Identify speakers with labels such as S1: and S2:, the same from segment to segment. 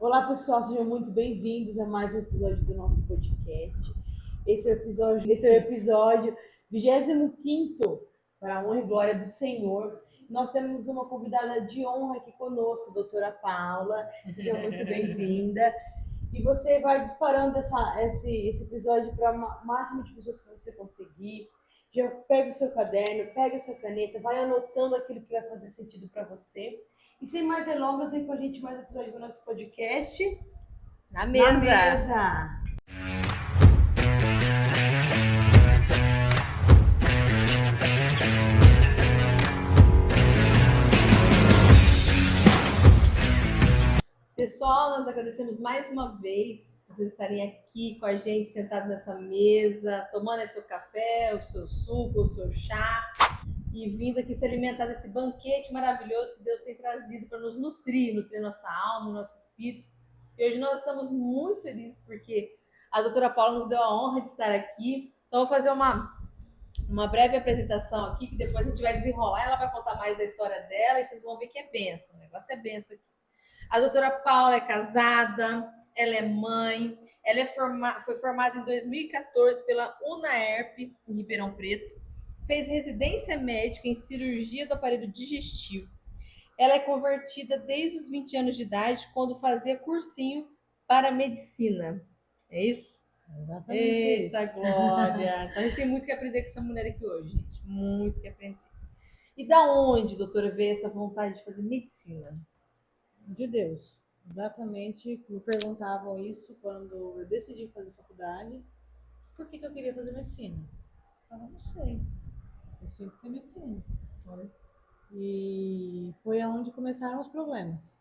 S1: Olá, pessoal, sejam muito bem-vindos a mais um episódio do nosso podcast. Esse é o episódio 25º, para a honra e glória do Senhor. Nós temos uma convidada de honra aqui conosco, a doutora Paula. Seja muito bem-vinda. E você vai disparando esse episódio para o máximo de pessoas que você conseguir. Já pega o seu caderno, pega a sua caneta, vai anotando aquilo que vai fazer sentido para você. E sem mais delongas, vem com a gente mais um episódio do nosso podcast.
S2: Na mesa. Pessoal, nós agradecemos mais uma vez vocês estarem aqui com a gente, sentados nessa mesa, tomando seu café, o seu suco, o seu chá e vindo aqui se alimentar desse banquete maravilhoso que Deus tem trazido para nos nutrir nossa alma, nosso espírito. E hoje nós estamos muito felizes porque a doutora Paula nos deu a honra de estar aqui. Então, vou fazer uma breve apresentação aqui, que depois a gente vai desenrolar, ela vai contar mais da história dela e vocês vão ver que é bênção, o negócio é bênção aqui. A doutora Paula é casada, ela é mãe, ela foi formada em 2014 pela UNAERP, em Ribeirão Preto, fez residência médica em cirurgia do aparelho digestivo. Ela é convertida desde os 20 anos de idade, quando fazia cursinho para medicina. É isso?
S1: Exatamente.
S2: Eita,
S1: isso.
S2: Glória! Então a gente tem muito que aprender com essa mulher aqui hoje, gente. Muito que aprender. E da onde, doutora, veio essa vontade de fazer medicina?
S1: De Deus. Exatamente. Me perguntavam isso quando eu decidi fazer faculdade. Por que eu queria fazer medicina? Eu falava, não sei. Eu sinto que é medicina. E foi aonde começaram os problemas.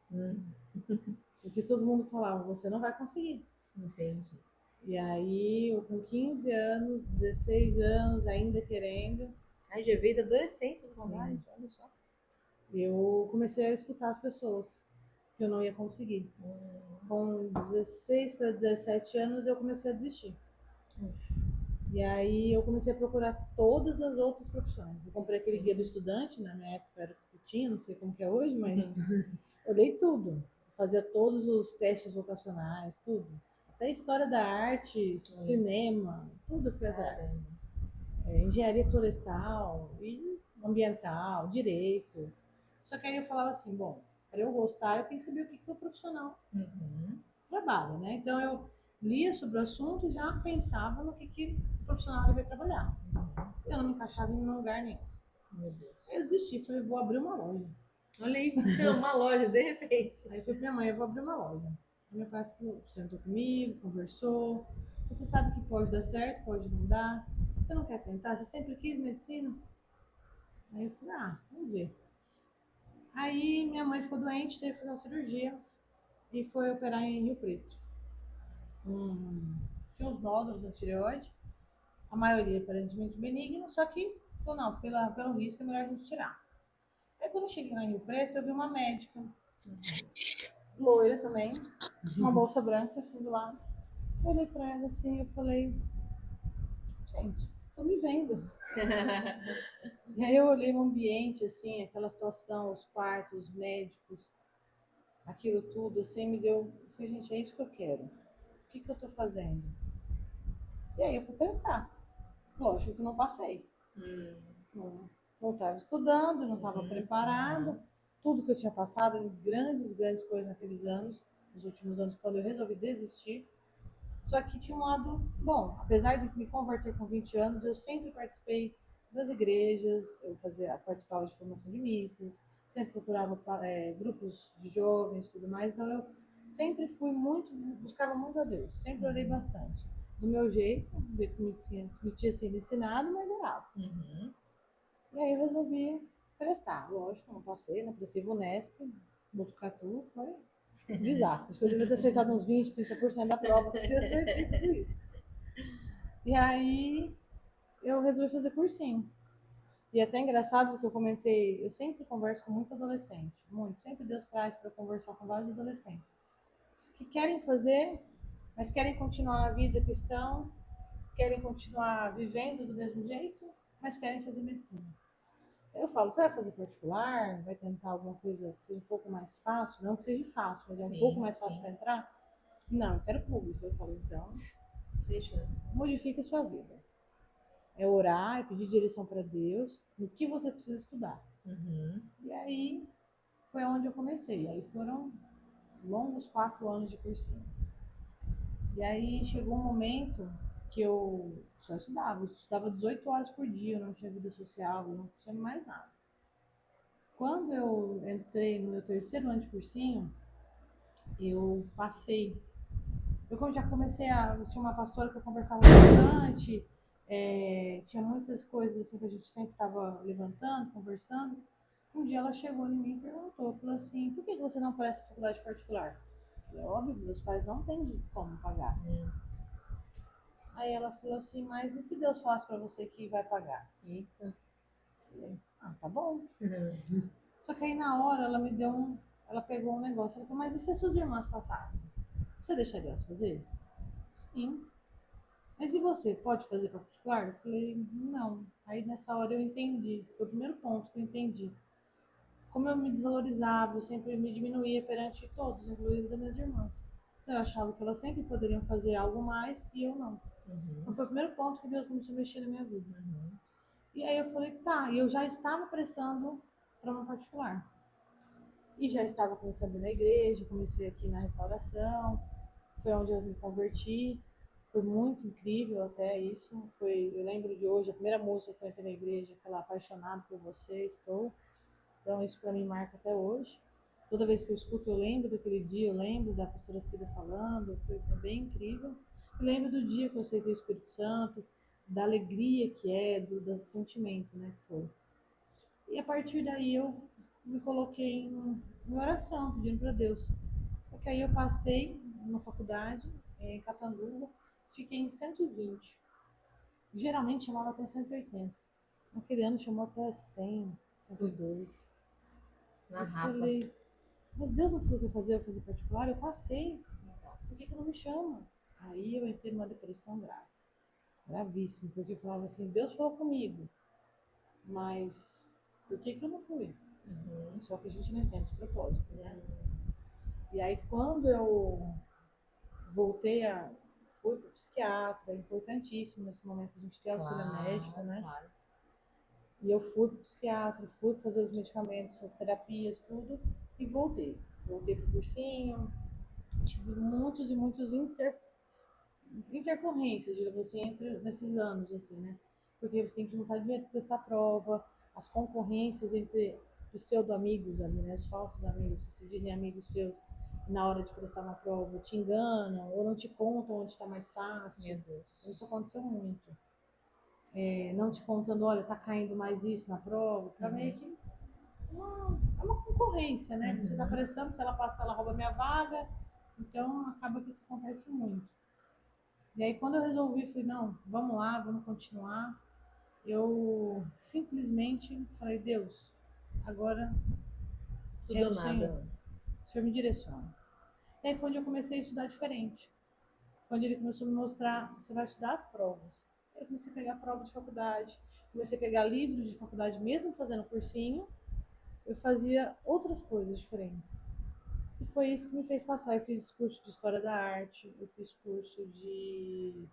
S1: Porque todo mundo falava, você não vai conseguir.
S2: Entendi.
S1: E aí, eu com 15 anos, 16 anos, ainda querendo,
S2: Aí já veio da adolescência,
S1: Sim.
S2: olha só.
S1: eu comecei a escutar as pessoas, que eu não ia conseguir. Com 16 para 17 anos, eu comecei a desistir. E aí, eu comecei a procurar todas as outras profissões. Eu comprei aquele guia do estudante, na minha época era que tinha, não sei como que é hoje, mas olhei tudo. Fazia todos os testes vocacionais, tudo. Até história da arte, cinema, tudo foi atrás. Engenharia florestal, e ambiental, direito. Só que aí eu falava assim, bom, para eu gostar, eu tenho que saber o que o profissional trabalha, né? Então eu lia sobre o assunto e já pensava no que o profissional vai trabalhar. Eu não me encaixava em lugar nenhum.
S2: Meu Deus.
S1: Aí eu desisti, falei, vou abrir uma loja.
S2: Olha aí, uma loja, de repente.
S1: Aí foi pra minha mãe, eu vou abrir uma loja. Aí meu pai falou, sentou comigo, conversou. Você sabe que pode dar certo, pode não dar. Você não quer tentar? Você sempre quis medicina? Aí eu falei, vamos ver. Aí minha mãe ficou doente, teve que fazer uma cirurgia e foi operar em Rio Preto. Tinha uns nódulos na tireoide, a maioria aparentemente benigna, só que falou, não, pelo risco é melhor a gente tirar. Aí quando eu cheguei lá em Rio Preto, eu vi uma médica, loira também, uma bolsa branca assim do lado. Eu olhei pra ela assim, eu falei, gente, estou me vendo. E aí eu olhei o ambiente, assim, aquela situação, os quartos, os médicos, aquilo tudo, assim, me deu... Eu falei, gente, é isso que eu quero. O que eu tô fazendo? E aí eu fui prestar. Lógico que não passei. Não estava estudando, não estava preparada. Tudo que eu tinha passado em grandes coisas naqueles anos, nos últimos anos, quando eu resolvi desistir. Só que tinha um lado bom. Apesar de me converter com 20 anos, eu sempre participei das igrejas, participava de formação de missas, sempre procurava grupos de jovens e tudo mais. Então eu sempre buscava muito a Deus, sempre orei bastante. Do meu jeito, do jeito que me tinha sido ensinado, mas orava. E aí eu resolvi prestar. Lógico, não passei, não prestei Unesp, Botucatu, foi um desastre. Acho que eu devia ter acertado uns 20, 30% da prova, se eu acertei tudo isso. E aí eu resolvi fazer cursinho. E é até engraçado porque eu comentei, eu sempre converso com muito adolescente, muito. Sempre Deus traz para conversar com vários adolescentes que querem fazer, mas querem continuar a vida cristã, querem continuar vivendo do mesmo jeito, mas querem fazer medicina. Eu falo, você vai fazer particular? Vai tentar alguma coisa que seja um pouco mais fácil? Não que seja fácil, mas é um pouco
S2: Sim,
S1: mais fácil
S2: sim.
S1: para entrar? Não, eu quero público. Eu falo, então,
S2: Sem chance.
S1: modifique a sua vida. É orar, é pedir direção para Deus no que você precisa estudar.
S2: Uhum.
S1: E aí foi onde eu comecei. Aí foram longos 4 anos de cursinhos. E aí chegou um momento que eu só estudava. Eu estudava 18 horas por dia, eu não tinha vida social, eu não tinha mais nada. Quando eu entrei no meu terceiro ano de cursinho, eu passei. Eu já comecei a. Eu tinha uma pastora que eu conversava bastante, tinha muitas coisas assim que a gente sempre estava levantando, conversando. Um dia ela chegou em mim e perguntou, falou assim, por que você não presta faculdade particular? Eu falei, óbvio, meus pais não têm como pagar. Aí ela falou assim, mas e se Deus falasse para você que vai pagar?
S2: Eita.
S1: Eu falei, ah, tá bom.
S2: Uhum.
S1: Só que aí na hora ela me deu um. Ela pegou um negócio. Ela falou, mas e se as suas irmãs passassem? Você deixaria elas fazer? Sim. Mas e você? Pode fazer particular? Eu falei, não. Aí nessa hora eu entendi. Foi o primeiro ponto que eu entendi. Como eu me desvalorizava, eu sempre me diminuía perante todos, incluindo das minhas irmãs. Eu achava que elas sempre poderiam fazer algo mais e eu não. Então
S2: Uhum.
S1: foi o primeiro ponto que Deus começou a mexer na minha vida.
S2: Uhum.
S1: E aí eu falei, tá, e eu já estava prestando para uma particular. E já estava começando na igreja, comecei aqui na restauração, foi onde eu me converti. Foi muito incrível até isso. Eu lembro de hoje, a primeira música que eu entrei na igreja, aquela apaixonado por você, estou. Então isso para mim marca até hoje. Toda vez que eu escuto, eu lembro daquele dia, eu lembro da pastora Cida falando, foi bem incrível. Eu lembro do dia que eu aceitei o Espírito Santo, da alegria que é, do sentimento, né, que foi. E a partir daí eu me coloquei em oração, pedindo para Deus. Só que aí eu passei numa faculdade, em Catanduva, fiquei em 120. Geralmente chamava até 180. Naquele ano chamou até 100, 102.
S2: Putz. Na
S1: Eu
S2: rapa.
S1: falei, mas Deus não falou que eu fazer particular? Eu passei. Por que não me chama? Aí eu entrei numa depressão grave. Gravíssima, porque eu falava assim, Deus falou comigo, mas por que eu não fui?
S2: Uhum.
S1: Só que a gente não entende os propósitos, né? E aí quando eu voltei a. Fui para o psiquiatra, é importantíssimo nesse momento a gente ter auxílio médico, né?
S2: Claro.
S1: E eu fui para o psiquiatra, fui fazer os medicamentos, as terapias, tudo, e voltei. Voltei para o cursinho, tive muitos e muitos intercorrências, digamos assim, entre nesses anos, assim, né? Porque você tem que juntar dinheiro para prestar prova, as concorrências entre pseudo-amigos ali, né? Os falsos amigos, que se dizem amigos seus, na hora de prestar uma prova, te enganam ou não te contam onde está mais fácil.
S2: Meu Deus.
S1: Isso aconteceu muito. Não te contando, olha, tá caindo mais isso na prova, para meio que é uma concorrência, né? Você está prestando, se ela passar, ela rouba minha vaga, então acaba que isso acontece muito. E aí quando eu resolvi, falei, não, vamos lá, vamos continuar, eu simplesmente falei, Deus, agora
S2: Tudo
S1: é
S2: ou
S1: o Senhor,
S2: nada.
S1: o Senhor me direciona. E aí foi onde eu comecei a estudar diferente. Foi onde ele começou a me mostrar, você vai estudar as provas. Aí eu comecei a pegar prova de faculdade, comecei a pegar livros de faculdade, mesmo fazendo cursinho, eu fazia outras coisas diferentes. E foi isso que me fez passar. Eu fiz curso de História da Arte, eu fiz curso de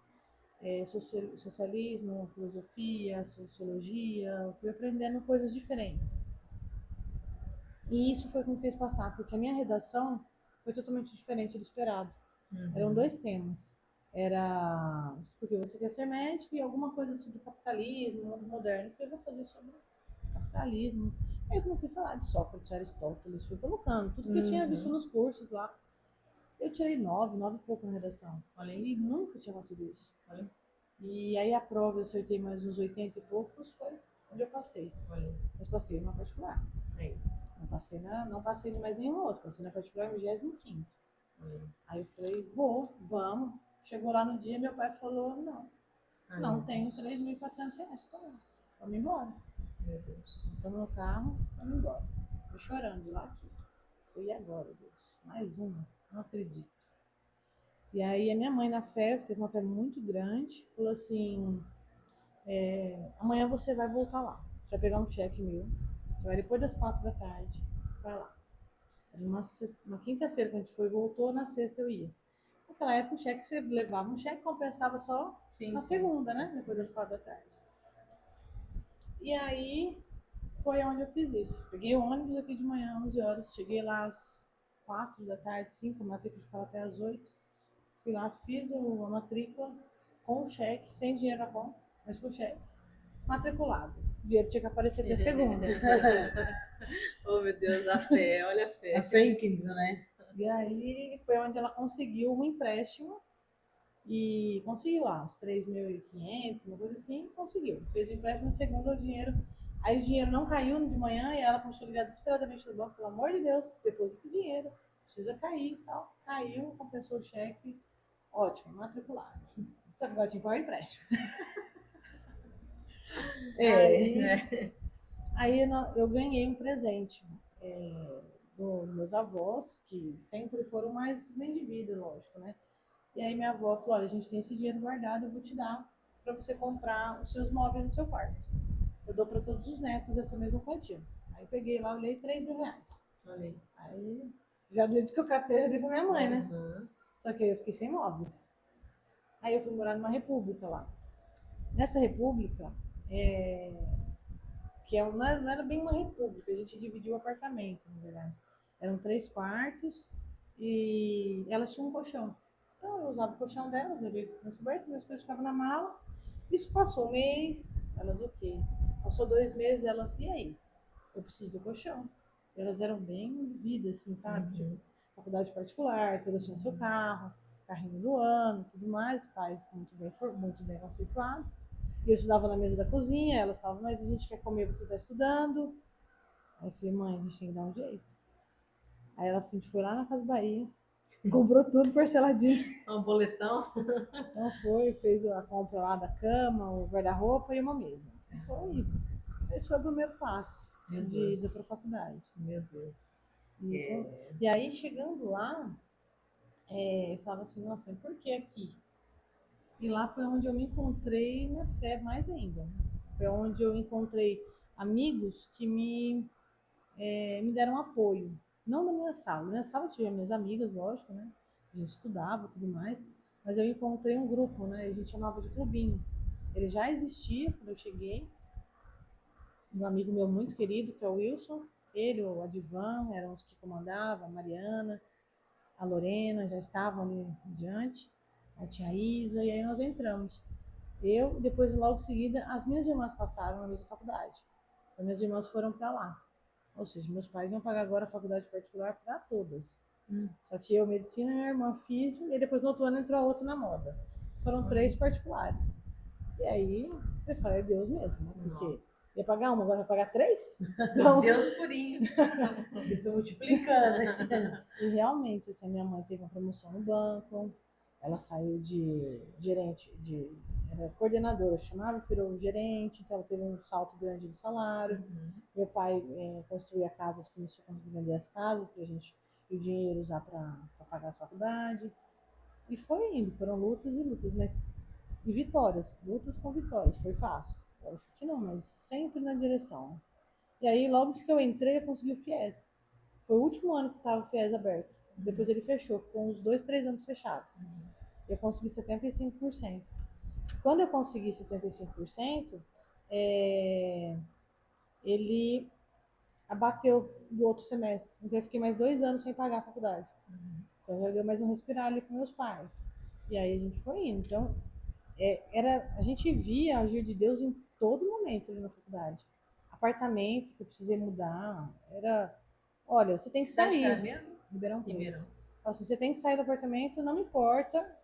S1: socialismo, filosofia, sociologia, eu fui aprendendo coisas diferentes. E isso foi o que me fez passar, porque a minha redação foi totalmente diferente do esperado. Eram dois temas. Era porque você quer ser médico e alguma coisa sobre capitalismo, mundo moderno. Eu falei, vou fazer sobre capitalismo. Aí eu comecei a falar de Sócrates, Aristóteles, fui colocando tudo que eu tinha visto nos cursos lá. Eu tirei 9 e pouco na redação.
S2: Olha aí.
S1: E nunca tinha acontecido isso.
S2: Olha.
S1: E aí a prova eu acertei mais uns 80 e poucos, foi onde eu passei.
S2: Olha.
S1: Mas passei numa particular.
S2: Aí.
S1: Não passei em mais nenhum outro, passei na particular em 25º.
S2: Olha.
S1: Aí eu falei, vamos. Chegou lá no dia, meu pai falou, não, não tenho R$ 3.400 pra pagar. Vamos embora.
S2: Meu Deus.
S1: Estamos no carro, vamos embora. Fui chorando de lá aqui. Fui agora, Deus. Mais uma, não acredito. E aí a minha mãe na fé, teve uma fé muito grande, falou assim, amanhã você vai voltar lá. vai pegar um cheque meu, você vai depois das 4 da tarde, vai lá. Era uma quinta-feira que a gente foi, voltou, na sexta eu ia. Naquela época, o cheque, você levava um cheque, compensava só
S2: Sim,
S1: na
S2: sim.
S1: segunda, né? Depois das 4 da tarde. E aí, foi onde eu fiz isso. Peguei o ônibus aqui de manhã, 11 horas, cheguei lá às 4 da tarde, 5, a matrícula ficava até às 8. Fui lá, fiz a matrícula com o cheque, sem dinheiro na conta, mas com o cheque, matriculado. O dinheiro tinha que aparecer até segunda.
S2: Oh, meu Deus, a fé, olha a fé.
S1: A fé é incrível, né? E aí foi onde ela conseguiu um empréstimo e conseguiu lá uns 3.500, uma coisa assim, conseguiu. Fez o empréstimo na segunda, o dinheiro. Aí o dinheiro não caiu de manhã e ela começou a ligar desesperadamente no banco, pelo amor de Deus, deposita o dinheiro, precisa cair e tal. Caiu, compensou o cheque, ótimo, matriculado. Só que agora tinha que pagar o empréstimo. Aí eu ganhei um presente dos meus avós, que sempre foram mais bem de vida, lógico, né? E aí minha avó falou, olha, a gente tem esse dinheiro guardado, eu vou te dar para você comprar os seus móveis no seu quarto. Eu dou para todos os netos essa mesma quantia. Aí peguei lá, olhei, R$ 3.000.
S2: Olha
S1: Aí, já do jeito que eu catei, eu dei pra minha mãe, né?
S2: Uhum.
S1: Só que aí eu fiquei sem móveis. Aí eu fui morar numa república lá. Nessa república, não era bem uma república, a gente dividiu o apartamento, na verdade. Eram 3 quartos e elas tinham um colchão. Então eu usava o colchão delas, levei o meu coberto, minhas coisas ficavam na mala. Isso passou um mês, elas ok. Passou 2 meses, elas, e aí? Eu preciso do colchão. Elas eram bem vividas, assim, sabe?
S2: Uhum.
S1: Tipo, faculdade particular, todas tinham seu carro, carrinho do ano, tudo mais, pais muito bem conceituados. E eu estudava na mesa da cozinha, elas falavam, mas a gente quer comer, você está estudando. Aí eu falei, mãe, a gente tem que dar um jeito. Aí a gente foi lá na Casa Bahia, comprou tudo parceladinho.
S2: Um boletão?
S1: Então fez a compra lá da cama, o guarda-roupa e uma mesa. E foi isso. Esse foi o primeiro passo de ida para a faculdade.
S2: Meu Deus.
S1: E aí, chegando lá, eu falava assim, nossa, mas por que aqui? E lá foi onde eu me encontrei na fé mais ainda. Foi onde eu encontrei amigos que me deram apoio. Não na minha sala. Na minha sala eu tinha minhas amigas, lógico, né? A gente estudava e tudo mais. Mas eu encontrei um grupo, né? A gente chamava de clubinho. Ele já existia quando eu cheguei. Um amigo meu muito querido, que é o Wilson. Ele, o Adivan, eram os que comandavam, a Mariana, a Lorena, já estavam ali diante. Aí tinha a Isa, e aí nós entramos. Eu, depois, logo em seguida, as minhas irmãs passaram na mesma faculdade. Então, minhas irmãs foram para lá. Ou seja, meus pais iam pagar agora a faculdade particular para todas. Só que eu, medicina, minha irmã, físico, e depois no outro ano entrou a outra na moda. Foram 3 particulares. E aí, você fala, é Deus mesmo, né? Porque ia pagar uma, agora vai pagar 3?
S2: Então, Deus purinho.
S1: Eles estão multiplicando, né? E realmente, assim, a minha mãe teve uma promoção no banco, ela saiu de gerente, era coordenadora, chamava, virou gerente, então ela teve um salto grande do salário. Meu pai construía casas, começou a conseguir vender as casas para a gente e o dinheiro usar para pagar a faculdade. E foi indo, foram lutas e lutas, mas e vitórias, lutas com vitórias, foi fácil. Eu acho que não, mas sempre na direção. E aí, logo que eu entrei, eu consegui o FIES. Foi o último ano que estava o FIES aberto. Depois ele fechou, ficou uns 2, 3 anos fechado. Eu consegui 75%. Quando eu consegui 75%, ele abateu do outro semestre. Então eu fiquei mais 2 anos sem pagar a faculdade. Então já deu mais um respirar ali com meus pais. E aí a gente foi indo. Então, a gente via agir de Deus em todo momento ali na faculdade. Apartamento que eu precisei mudar, olha, você tem que
S2: Cidade que era
S1: sair.
S2: mesmo?
S1: Ribeirão Preto.
S2: Ribeirão.
S1: Assim, você tem que sair do apartamento, não me importa.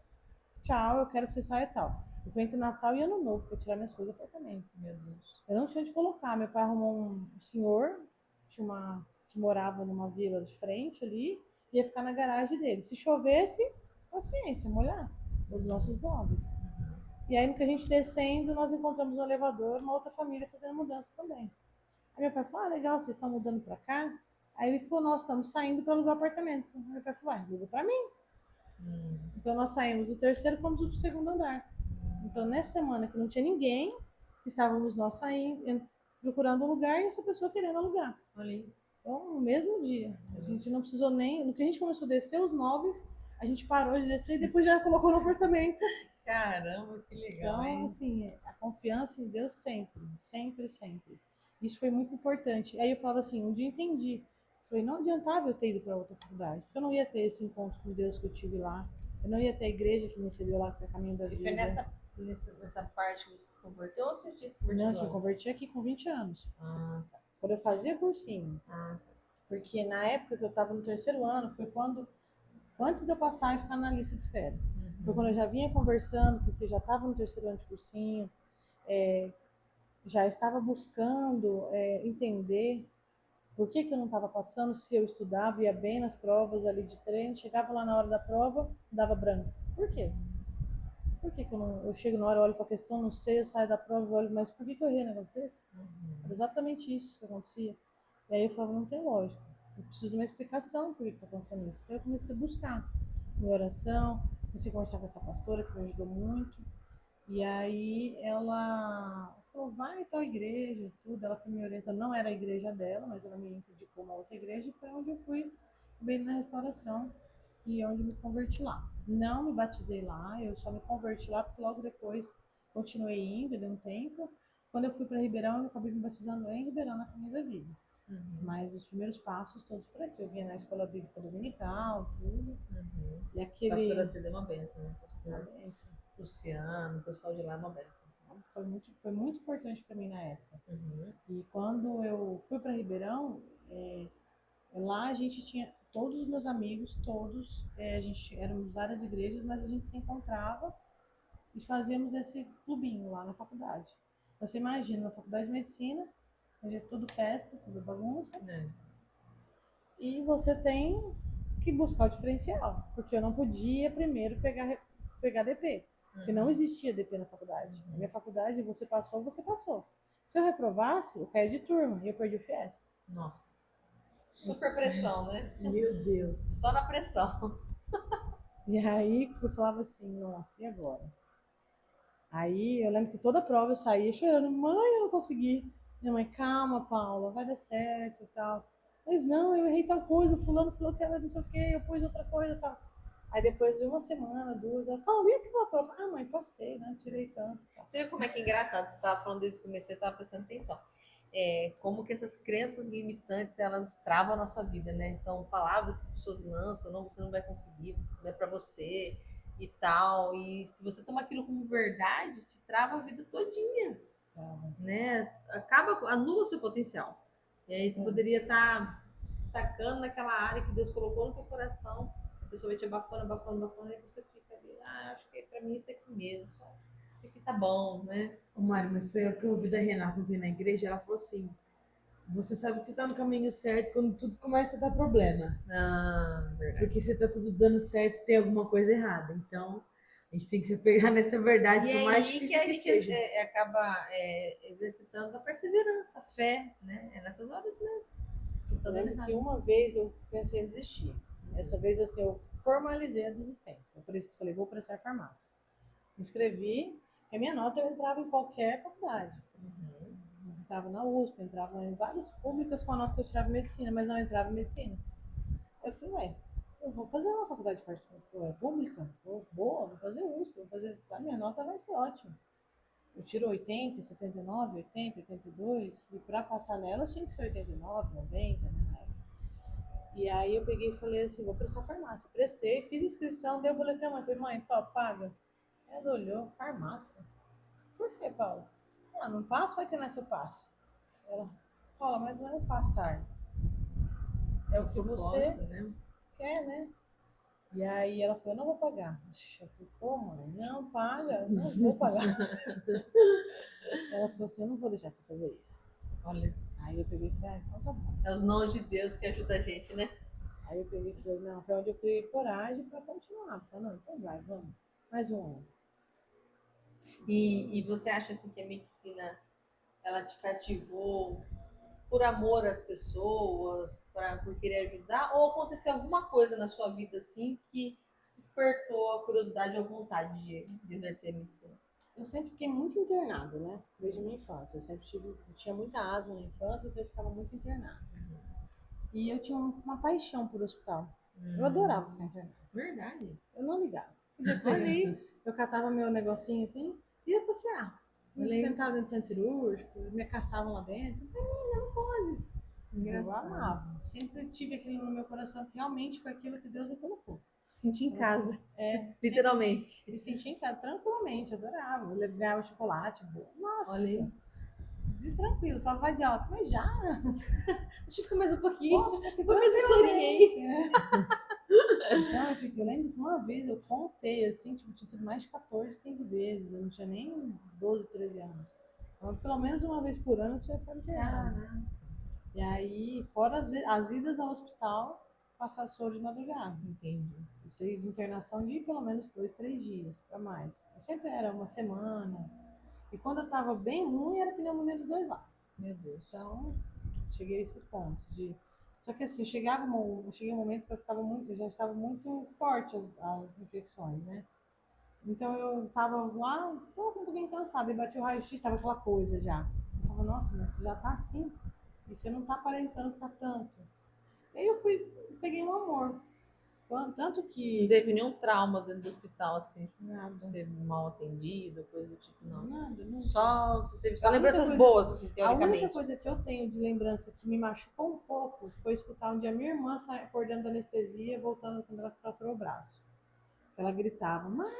S1: Tchau, eu quero que você saia tal. Eu fui entre Natal e Ano Novo para tirar minhas coisas do apartamento.
S2: Meu Deus.
S1: Eu não tinha onde colocar. Meu pai arrumou um senhor, que morava numa vila de frente ali, ia ficar na garagem dele. Se chovesse, paciência, molhar todos os nossos móveis. E aí, no que a gente descendo, nós encontramos no elevador uma outra família fazendo mudança também. Aí meu pai falou, legal, vocês estão mudando para cá? Aí ele falou, nós estamos saindo para alugar apartamento. Aí meu pai falou, aluga para mim. Então nós saímos do terceiro e fomos pro segundo andar. Então nessa semana que não tinha ninguém, estávamos nós saindo, procurando um lugar e essa pessoa querendo alugar.
S2: Olha aí.
S1: Então, no mesmo dia. A gente não precisou nem. No que a gente começou a descer os móveis, a gente parou de descer e depois já colocou no apartamento.
S2: Caramba, que legal,
S1: Então,
S2: hein?
S1: assim, a confiança em Deus sempre, sempre, sempre. Isso foi muito importante. Aí eu falava assim, um dia eu entendi. Falei, não adiantava eu ter ido para outra faculdade, porque eu não ia ter esse encontro com Deus que eu tive lá. Eu não ia ter a igreja que me recebeu lá, que foi o caminho da
S2: E
S1: vida.
S2: foi nessa parte que você se converteu ou você tinha se convertido
S1: Não, eu me
S2: antes?
S1: converti aqui com 20 anos.
S2: Ah, tá.
S1: Quando eu fazia cursinho.
S2: Ah,
S1: Porque na época que eu estava no terceiro ano, foi quando, antes de eu passar e ficar na lista de espera. Foi quando eu já vinha conversando, porque já estava no terceiro ano de cursinho, já estava buscando entender por que eu não estava passando, se eu estudava, ia bem nas provas ali de treino, chegava lá na hora da prova, dava branco. Por quê? Por que eu não. Eu chego na hora, olho para a questão, não sei, eu saio da prova e olho, mas por que eu errei um negócio desse? Era exatamente isso que acontecia. E aí eu falava, não tem lógica. Eu preciso de uma explicação por que está acontecendo isso. Então eu comecei a buscar minha oração, comecei a conversar com essa pastora que me ajudou muito. E aí ela falou, vai para a igreja e tudo. Ela foi me orientando, não era a igreja dela, mas ela me indicou uma outra igreja e foi onde eu fui bem na restauração e onde me converti lá. Não me batizei lá, eu só me converti lá porque logo depois continuei indo, deu um tempo. Quando eu fui para Ribeirão, eu acabei me batizando em Ribeirão na Caminho da Vida. Mas os primeiros passos todos foram aqui. Eu vinha na escola bíblica dominical, tudo. E aquele.
S2: Pastora Cida é uma benção, né? Pastor
S1: benção.
S2: Luciano, o pessoal de lá é uma benção.
S1: Foi muito importante para mim na época. E quando eu fui para Ribeirão, lá a gente tinha todos os meus amigos, todos, a gente éramos várias igrejas, mas a gente se encontrava e fazíamos esse clubinho lá na faculdade. Você imagina, na faculdade de medicina, onde é tudo festa, tudo bagunça, e você tem que buscar o diferencial, porque eu não podia primeiro pegar DP, porque não existia DP na faculdade. Na minha faculdade, você passou. Se eu reprovasse, eu caí de turma e eu perdi o FIES.
S2: Nossa. Super pressão, né?
S1: Meu Deus.
S2: Só na pressão.
S1: E aí eu falava assim, nossa, e agora? Aí eu lembro que toda prova eu saía chorando, mãe, eu não consegui. Minha mãe, calma, Paula, vai dar certo e tal. Mas não, eu errei tal coisa, o fulano falou que era não sei o quê, eu pus outra coisa e tal. Aí depois de uma semana, duas, ela, Paulinha, aquela prova. Ah, mãe, passei, né? Tirei tanto. Tal.
S2: Você viu como é que é engraçado? Você estava falando desde o começo, você estava prestando atenção. Como que essas crenças limitantes, elas travam a nossa vida, né? Então, palavras que as pessoas lançam, não, você não vai conseguir, não é pra você e tal. E se você toma aquilo como verdade, te trava a vida todinha, né? Anula o seu potencial. E aí você poderia estar se destacando naquela área que Deus colocou no teu coração, a pessoa vai te abafando, abafando, abafando, e você fica ali, acho que é pra mim isso aqui mesmo, sabe? Isso aqui tá bom, né?
S3: Ô, Mário, mas foi o que eu ouvi da Renata ontem na igreja. Ela falou assim: você sabe que você tá no caminho certo quando tudo começa a dar problema.
S2: Verdade.
S3: Porque se tá tudo dando certo, tem alguma coisa errada. Então, a gente tem que se apegar nessa verdade,
S2: E
S3: por
S2: é
S3: mais
S2: aí que
S3: difícil
S2: a
S3: que
S2: gente
S3: seja.
S2: acaba exercitando a perseverança, a fé, né? É nessas horas mesmo. Tudo tá
S1: Eu
S2: dando
S1: lembro que
S2: errado.
S1: uma vez eu pensei em desistir. Essa vez, assim, eu formalizei a desistência. Eu falei, vou prestar farmácia. Me inscrevi, e a minha nota eu entrava em qualquer faculdade. Entrava na USP, entrava em várias públicas com a nota que eu tirava em medicina, mas não entrava em medicina. Eu falei, ué, eu vou fazer uma faculdade pública, boa, vou fazer USP, vou fazer, a minha nota vai ser ótima. Eu tiro 80, 79, 80, 82, e para passar nelas tinha que ser 89, 90, né, na época. E aí eu peguei e falei assim, vou prestar farmácia. Prestei, fiz inscrição, dei o boletim pra mãe, falei, mãe, top, paga. Ela olhou, farmácia? Por que, Paulo? Ah, não passo, vai que nessa eu passo. Ela, Paula, mas não é o passar. É o que você
S2: né?
S1: quer, né? E aí ela falou, eu não vou pagar. Eu falei, pô, mãe, não paga, não vou pagar. Ela falou assim, eu não vou deixar você fazer isso.
S2: Olha,
S1: Aí eu peguei e falei, então tá bom.
S2: é os nãos de Deus que ajudam a gente, né?
S1: Aí eu peguei e falei, não, foi onde eu criei coragem para continuar. Eu falei, não, então vai, vamos. Mais um ano.
S2: E você acha assim que a medicina ela te cativou por amor às pessoas, por querer ajudar, ou aconteceu alguma coisa na sua vida assim que te despertou a curiosidade ou a vontade de exercer a medicina?
S1: eu sempre fiquei muito internada, né? Desde a minha infância. Eu tinha muita asma na infância, então eu ficava muito internada. E eu tinha uma paixão por hospital. Eu adorava ficar internada.
S2: Verdade.
S1: Eu não ligava. E depois
S2: Olha aí.
S1: eu catava meu negocinho assim e ia passear.
S2: Olha aí.
S1: Tentava dentro do centro cirúrgico, me caçavam lá dentro. Não pode. Mas eu
S2: Engraçado.
S1: amava. Sempre tive aquilo no meu coração que realmente foi aquilo que Deus me colocou.
S2: Senti em casa.
S1: É,
S2: Literalmente.
S1: me sentia em casa tranquilamente, adorava. Eu levava chocolate, nossa.
S2: Olha aí.
S1: De tranquilo, falava, vai de alta, mas já.
S2: Deixa eu ficar mais um pouquinho.
S1: Posso ficar aqui
S2: Vou mais um sorinho aí.
S1: Então, eu lembro que uma vez eu contei, assim, tipo, tinha sido mais de 14, 15 vezes. Eu não tinha nem 12, 13 anos. Então, pelo menos uma vez por ano eu tinha ficado internada.
S2: Caraca.
S1: E aí, fora as idas ao hospital, passar soro de madrugada.
S2: Entendi.
S1: Isso aí de internação de pelo menos 2, 3 dias, para mais. Sempre era uma semana. E quando eu tava bem ruim, era pneumonia dos dois lados.
S2: Meu Deus.
S1: Então, cheguei a esses pontos de... Só que assim, cheguei um momento que eu já estava muito forte as infecções, né? Então eu tava lá, tô um pouquinho cansada, e bati o raio-x, tava aquela coisa já. Eu falava, nossa, mas você já tá assim, e você não tá aparentando que tá tanto. E aí eu peguei um amor. Tanto
S2: Não
S1: que...
S2: teve nenhum trauma dentro do hospital, assim,
S1: Nada,
S2: ser mal atendido, coisa do tipo, não.
S1: nada, não.
S2: Só, você teve só
S1: A única
S2: lembranças
S1: coisa-
S2: boas, assim,
S1: A única
S2: teoricamente.
S1: coisa que eu tenho de lembrança que me machucou um pouco foi escutar um dia minha irmã acordando da anestesia, voltando quando ela fraturou o braço. Ela gritava, mãe!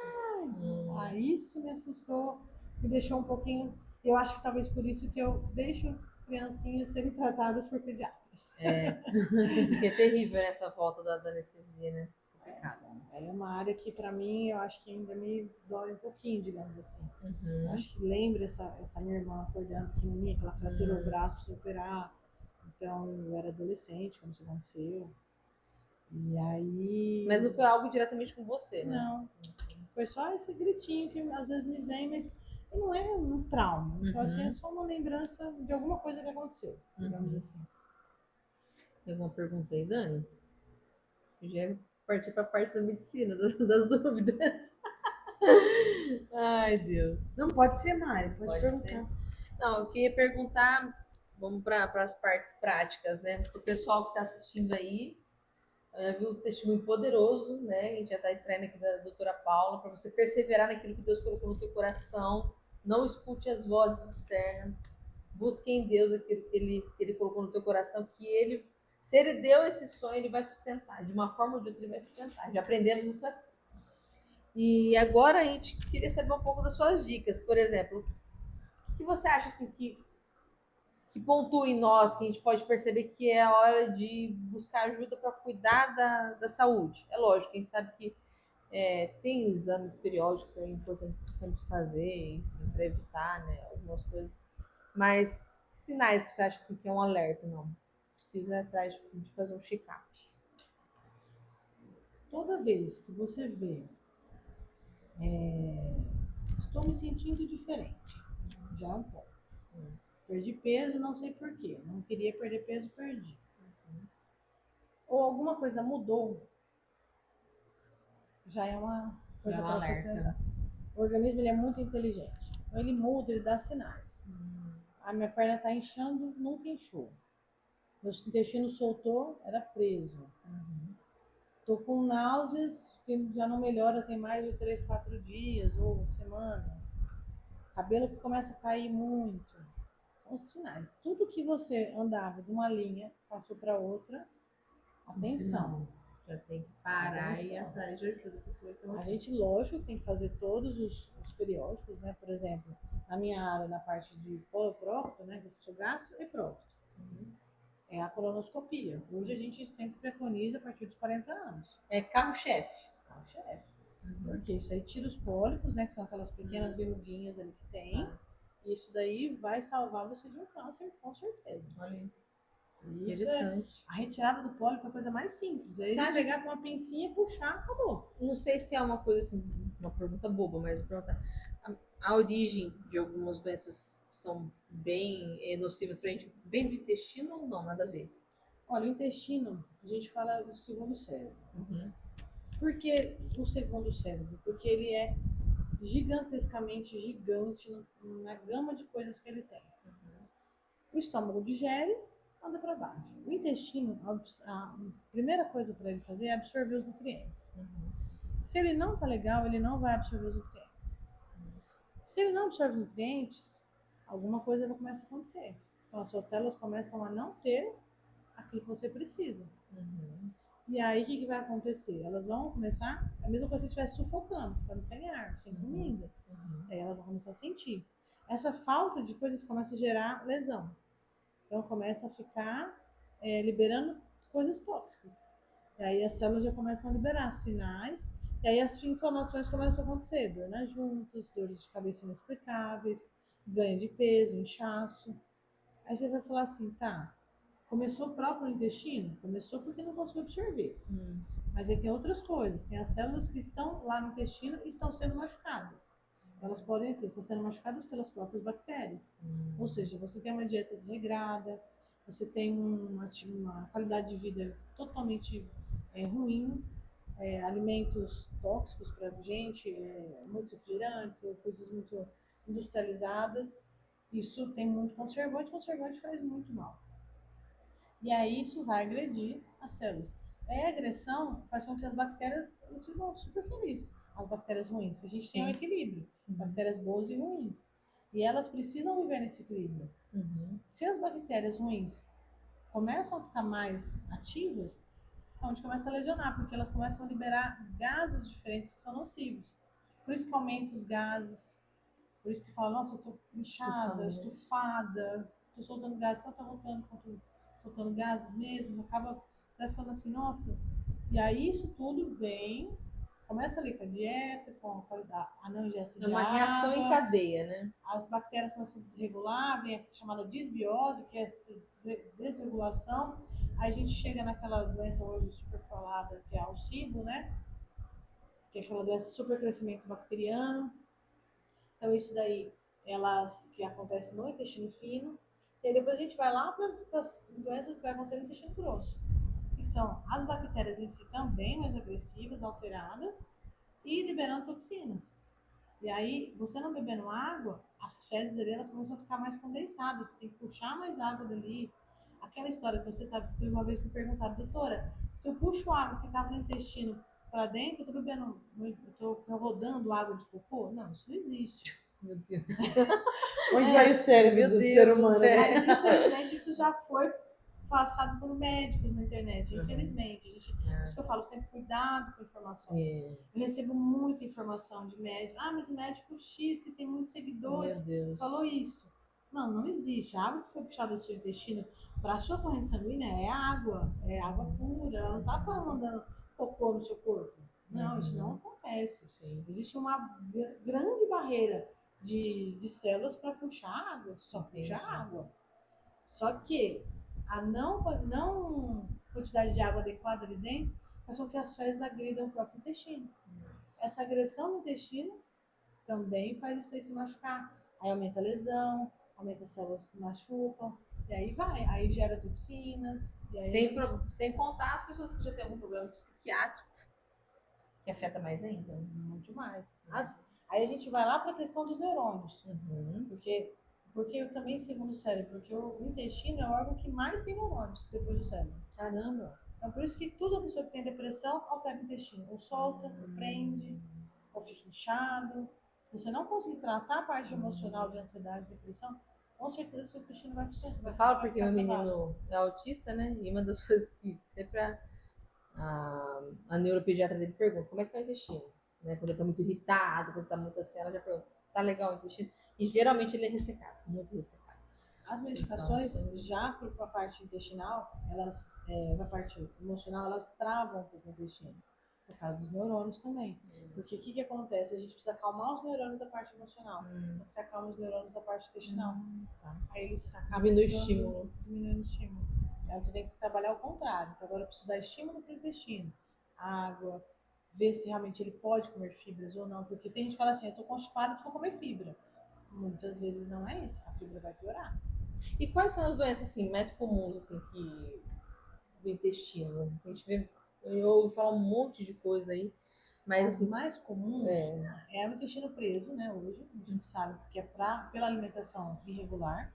S1: Isso me assustou, me deixou um pouquinho. Eu acho que talvez por isso que eu deixo criancinhas serem tratadas por pediatras.
S2: Isso que é terrível nessa volta da anestesia, né? Complicado.
S1: É uma área que, para mim, eu acho que ainda me dói um pouquinho, digamos assim. Eu
S2: Uhum.
S1: acho que lembra essa minha irmã acordando pequenininha, que ela fraturou o braço para se operar. Então, eu era adolescente quando isso aconteceu. E aí...
S2: Mas não foi algo diretamente com você, né?
S1: Não. Foi só esse gritinho que às vezes me vem, mas não é um trauma. Só assim, é só uma lembrança de alguma coisa que aconteceu, digamos assim.
S2: Tem alguma pergunta aí, Dani? Eu já parti para a parte da medicina, das dúvidas. Ai, Deus.
S1: Não, pode ser, Mari, pode perguntar.
S2: Ser. Não, eu queria perguntar, vamos para as partes práticas, né? Para o pessoal que está assistindo aí, viu um testemunho poderoso, né? A gente já está extraindo aqui da doutora Paula, para você perseverar naquilo que Deus colocou no teu coração. Não escute as vozes externas. Busque em Deus aquilo que ele colocou no teu coração, que ele, se ele deu esse sonho, ele vai sustentar. De uma forma ou de outra, ele vai sustentar. Já aprendemos isso aqui. E agora a gente queria saber um pouco das suas dicas. Por exemplo, o que você acha assim que pontua em nós, que a gente pode perceber que é a hora de buscar ajuda para cuidar da saúde? É lógico, a gente sabe que tem exames periódicos, é importante sempre fazer, para evitar, né, algumas coisas. Mas que sinais que você acha assim, que é um alerta? Não, precisa ir atrás de fazer um check-up.
S1: Toda vez que você vê, estou me sentindo diferente, já é um pouco. Perdi peso, não sei porquê. Não queria perder peso, perdi. Ou alguma coisa mudou, já é uma coisa
S2: É um
S1: para se
S2: alerta.
S1: atender. O organismo ele é muito inteligente. Então ele muda, ele dá sinais. A minha perna está inchando, nunca inchou. Meu intestino soltou, era preso. Tô com náuseas que já não melhora, tem mais de 3, 4 dias ou semanas. Cabelo que começa a cair muito. São os sinais. Tudo que você andava de uma linha, passou para outra, atenção.
S2: Já tem que parar e ir
S1: Atenção.
S2: atrás de ajuda.
S1: A gente, lógico, tem que fazer todos os periódicos, né? Por exemplo, na minha área, na parte de prócto, né? Que eu sou gastro e prócto. É a colonoscopia. Hoje a gente sempre preconiza a partir dos 40 anos.
S2: É carro-chefe.
S1: Carro-chefe. Porque isso aí tira os pólipos, né? Que são aquelas pequenas verruguinhas ali que tem. Isso daí vai salvar você de um câncer, com certeza.
S2: Olha aí.
S1: Isso
S2: Interessante.
S1: a retirada do pólipo é a coisa mais simples. Aí
S2: Sabe-
S1: pegar com uma pincinha, puxar, acabou.
S2: Não sei se é uma coisa assim, uma pergunta boba, mas perguntar. A origem de algumas doenças que são bem nocivas pra gente vem do intestino ou não? Nada a ver.
S1: Olha, o intestino, a gente fala do segundo cérebro. Por que o segundo cérebro? Porque ele é gigantescamente gigante na gama de coisas que ele tem. O estômago digere, anda para baixo. O intestino, a primeira coisa para ele fazer é absorver os nutrientes. Se ele não tá legal, ele não vai absorver os nutrientes. Se ele não absorve nutrientes, alguma coisa vai começar a acontecer. Então, as suas células começam a não ter aquilo que você precisa. E aí, o que vai acontecer? Elas vão começar, a mesma coisa se estivesse sufocando, ficando sem ar, sem comida. Aí elas vão começar a sentir. Essa falta de coisas começa a gerar lesão. Então, começa a ficar liberando coisas tóxicas. E aí, as células já começam a liberar sinais. E aí, as inflamações começam a acontecer. Dor nas juntas, dores de cabeça inexplicáveis, ganho de peso, inchaço. Aí você vai falar assim, tá, começou próprio no intestino? Começou porque não conseguiu absorver. Mas aí tem outras coisas. Tem as células que estão lá no intestino e estão sendo machucadas. Elas podem estar sendo machucadas pelas próprias bactérias. Ou seja, você tem uma dieta desregrada, você tem uma qualidade de vida totalmente ruim, alimentos tóxicos para a gente, muitos refrigerantes, ou coisas muito industrializadas. Isso tem muito conservante, conservante faz muito mal. E aí isso vai agredir as células. A agressão faz com que as bactérias elas ficam super felizes. As bactérias ruins. A gente tem um equilíbrio. Bactérias boas e ruins. E elas precisam viver nesse equilíbrio. Se as bactérias ruins começam a ficar mais ativas, é onde começa a lesionar, porque elas começam a liberar gases diferentes que são nocivos. Por isso que aumenta os gases. Por isso que fala, nossa, eu tô inchada, estufada, tô soltando gases, você tá voltando soltando gases mesmo, acaba, você vai falando assim, nossa, e aí isso tudo vem, começa ali com a dieta, com a não ingestão de água.
S2: É uma reação em cadeia, né?
S1: As bactérias começam a se desregular, vem a chamada disbiose, que é essa desregulação, aí a gente chega naquela doença hoje super falada, que é a SIBO, né? Que é aquela doença supercrescimento bacteriano. Então isso daí, que acontece no intestino fino, e aí depois a gente vai lá para as doenças que vai acontecer no intestino grosso, que são as bactérias em si também mais agressivas, alteradas, e liberando toxinas. E aí, você não bebendo água, as fezes ali, elas começam a ficar mais condensadas, você tem que puxar mais água dali. Aquela história que você uma vez me perguntado, doutora, se eu puxo água que estava no intestino para dentro, eu tô bebendo, eu tô rodando água de cocô? Não, isso não existe.
S2: Meu Deus.
S3: Onde vai o cérebro do ser humano, né?
S1: Mas, infelizmente, isso já foi passado por médicos na internet, infelizmente. Por isso que eu falo sempre, cuidado com informações. Eu recebo muita informação de médico. Ah, mas o médico X, que tem muitos seguidores, falou isso. Não existe. A água que foi puxada do seu intestino para a sua corrente sanguínea é água pura. Ela não está mandando cocô no seu corpo. Não, isso não acontece. Existe uma grande barreira de células para puxar água, só puxar água. Só que a não quantidade de água adequada ali dentro faz com que as fezes agridam o próprio intestino. Essa agressão no intestino também faz isso daí se machucar. Aí aumenta a lesão, aumenta as células que machucam, e aí aí gera toxinas. E aí
S2: Sem contar as pessoas que já têm algum problema psiquiátrico, que afeta mais ainda.
S1: Muito mais. Aí a gente vai lá para a questão dos neurônios. Porque também, segundo o cérebro, porque o intestino é o órgão que mais tem neurônios depois do cérebro.
S2: Caramba!
S1: Então, por isso que toda pessoa que tem depressão altera o intestino. Ou solta, ou prende, ou fica inchado. Se você não conseguir tratar a parte emocional de ansiedade e depressão, com certeza o seu intestino vai funcionar.
S2: Eu falo porque meu menino é autista, né? E uma das coisas que sempre a neuropediatra dele pergunta, como é que tá o intestino? Né? Quando ele tá muito irritado, quando ele tá muito assim, ela já pergunta, tá legal o intestino? E geralmente ele é ressecado, muito ressecado.
S1: As medicações, já para a parte intestinal, na parte emocional, elas travam um pouco o intestino. Por causa dos neurônios também. Porque o que acontece? A gente precisa acalmar os neurônios da parte emocional. Quando você acalma os neurônios da parte intestinal. Aí eles acabam diminuindo o estímulo. Aí você tem que trabalhar o contrário. Então agora eu preciso dar estímulo para o intestino. Água, ver se realmente ele pode comer fibras ou não. Porque tem gente que fala assim, eu estou constipado, vou comer fibra. Muitas vezes não é isso. A fibra vai piorar.
S2: E quais são as doenças assim, mais comuns assim, do intestino? A gente vê, eu ouvi falar um monte de coisa aí, Mas
S1: As
S2: assim,
S1: mais comuns é o intestino preso, né? Hoje, a gente sabe que é pela alimentação irregular.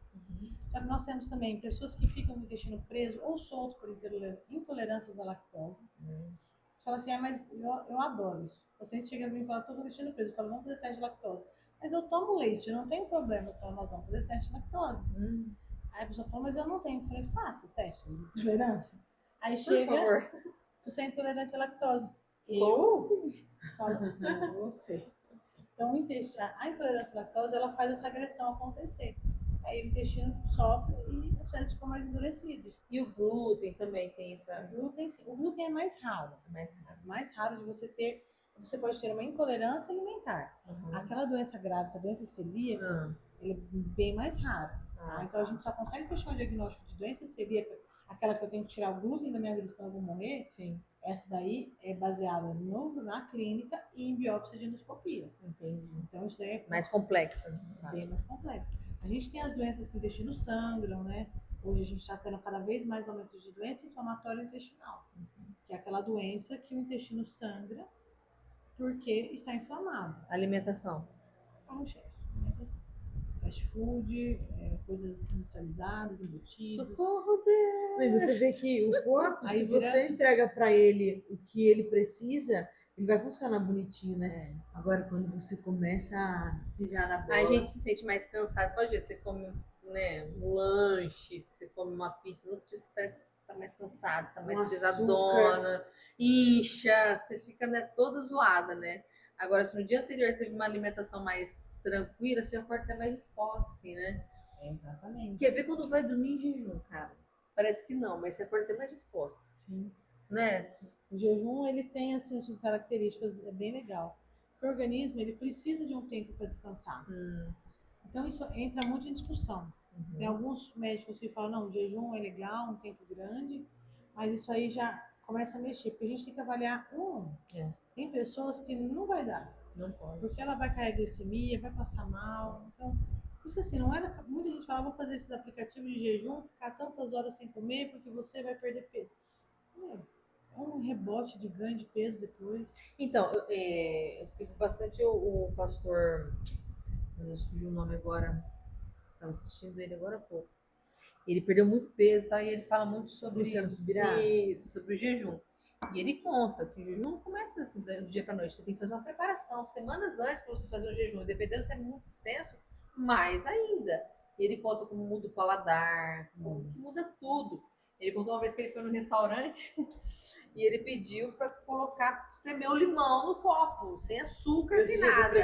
S1: Só que nós temos também pessoas que ficam com o intestino preso ou solto por intolerâncias à lactose. Você fala assim, mas eu adoro isso. O paciente chega pra mim e fala, tô com o intestino preso. Eu falo, vamos fazer teste de lactose. Mas eu tomo leite, eu não tenho problema. Eu falo, nós vamos fazer teste de lactose. Aí a pessoa fala, mas eu não tenho. Eu falei, faça o teste de intolerância. Aí
S2: por
S1: chega,
S2: favor.
S1: você é intolerante à lactose.
S2: Como?
S1: Falo, não, você. Então, a intolerância à lactose, ela faz essa agressão acontecer. Aí o intestino sofre e as fezes ficam mais endurecidas.
S2: E o glúten também tem essa.
S1: O glúten é mais raro.
S2: Mais raro.
S1: Mais raro de você ter. Você pode ter uma intolerância alimentar. Aquela doença grave, a doença celíaca, ele é bem mais raro. Tá? Então a gente só consegue fechar o diagnóstico de doença celíaca, aquela que eu tenho que tirar o glúten da minha vida, senão eu vou morrer.
S2: Sim.
S1: Essa daí é baseada na clínica e em biópsia de endoscopia.
S2: Entendi.
S1: Então isso daí é
S2: Mais complexa.
S1: bem mais complexo. A gente tem as doenças que o intestino sangram, né? Hoje a gente está tendo cada vez mais aumentos de doença inflamatória intestinal, que é aquela doença que o intestino sangra porque está inflamado.
S2: Alimentação.
S1: Como chefe, alimentação. Fast food, coisas industrializadas, embutidos.
S2: Socorro, Deus!
S3: E você vê que o corpo,
S1: Aí
S3: se
S1: vira-
S3: você entrega para ele o que ele precisa, ele vai funcionar bonitinho, né? Agora, quando você começa a pisar na bola...
S2: A gente se sente mais cansado. Pode ver, você come, né, um lanche, você come uma pizza, no outro dia você parece que tá mais cansado, tá mais
S3: Um
S2: pesadona, incha, você fica, né, toda zoada, né? Agora, se no dia anterior você teve uma alimentação mais tranquila, você já pode estar mais disposta, assim, né?
S1: Exatamente.
S2: Quer ver quando vai dormir em jejum, cara? Parece que não, mas você pode estar mais disposta,
S1: Sim.
S2: né?
S1: O jejum, ele tem assim, as suas características, é bem legal. O organismo, ele precisa de um tempo para descansar. Então, isso entra muito em discussão. Tem alguns médicos que falam, não, o jejum é legal, um tempo grande, mas isso aí já começa a mexer, porque a gente tem que avaliar Tem pessoas que não vai dar,
S2: Não pode.
S1: porque ela vai cair a glicemia, vai passar mal. Então, isso assim, não é. Muita gente fala, vou fazer esses aplicativos de jejum, ficar tantas horas sem comer, porque você vai perder peso. É um rebote de ganho de peso depois.
S2: Então, eu sigo bastante o pastor, meu Deus, fugiu o nome agora, estava assistindo ele agora há pouco. Ele perdeu muito peso, tá? E ele fala muito sobre
S3: Luciano Subirá?
S2: isso, sobre o jejum. E ele conta que o jejum não começa assim do dia para noite. Você tem que fazer uma preparação semanas antes para você fazer o jejum. Dependendo se é muito extenso, mais ainda. E ele conta como muda o paladar, como que muda tudo. Ele contou uma vez que ele foi no restaurante e ele pediu para espremer o limão no copo, sem açúcar, sem nada.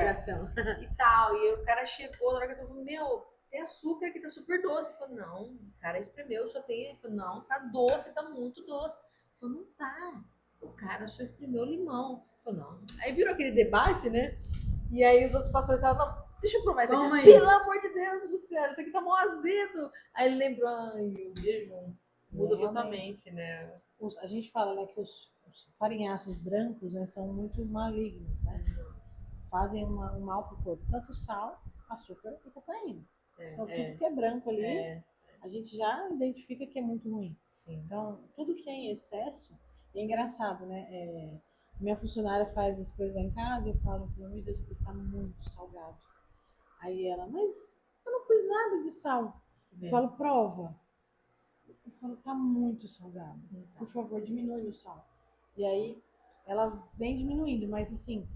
S2: E tal. E aí o cara chegou, na hora que eu falei, meu, tem açúcar aqui, tá super doce. Ele falou, não, o cara espremeu, só tem. Ele falou, não, tá doce, tá muito doce. Ele falou, não tá. O cara só espremeu o limão. Ele falou, não. Aí virou aquele debate, né? E aí os outros pastores estavam, não, deixa eu provar isso
S3: Toma
S2: aqui.
S3: aí.
S2: Pelo amor de Deus, Luciano, isso aqui tá mó azedo. Aí ele lembrou, ai, o jejum. Muda totalmente, né?
S1: A gente fala, né, que os farinhaços brancos, né, são muito malignos, né? Fazem um mal pro corpo. Tanto sal, açúcar e cocaína. Então, tudo que é branco ali, a gente já identifica que é muito ruim.
S2: Sim.
S1: Então, tudo que é em excesso, é engraçado, né? Minha funcionária faz as coisas lá em casa e eu falo, pelo amor de Deus, que está muito salgado. Aí ela, mas eu não pus nada de sal. Eu falo, prova. Eu falo, tá muito salgado. Por favor, diminui o sal. E aí, ela vem diminuindo, mas assim,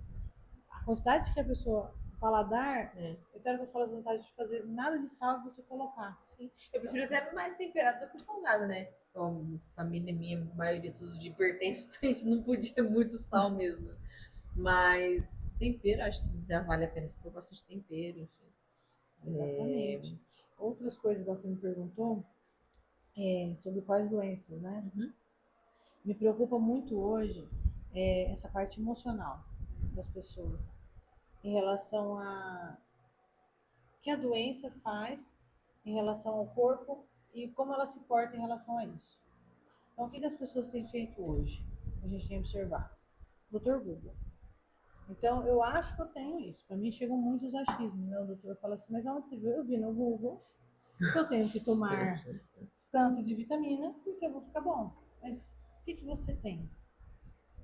S1: a quantidade que a pessoa, o paladar, eu quero que eu fale as vantagens de fazer nada de sal e você colocar.
S2: Sim. Eu prefiro até mais temperado do que salgado, né? Como família minha, a maioria tudo de hipertenso, a gente não podia muito sal mesmo. Mas tempero, acho que já vale a pena se for bastante tempero, enfim.
S1: Exatamente. Outras coisas que você me perguntou sobre quais doenças, né? Me preocupa muito hoje essa parte emocional das pessoas em relação a que a doença faz em relação ao corpo e como ela se porta em relação a isso. Então, o que as pessoas têm feito hoje? A gente tem observado. Doutor Google. Então, eu acho que eu tenho isso. Para mim, chegam muitos achismos, né? O doutor fala assim, mas aonde você viu? Eu vi no Google que eu tenho que tomar tanto de vitamina porque eu vou ficar bom. Mas o que você tem?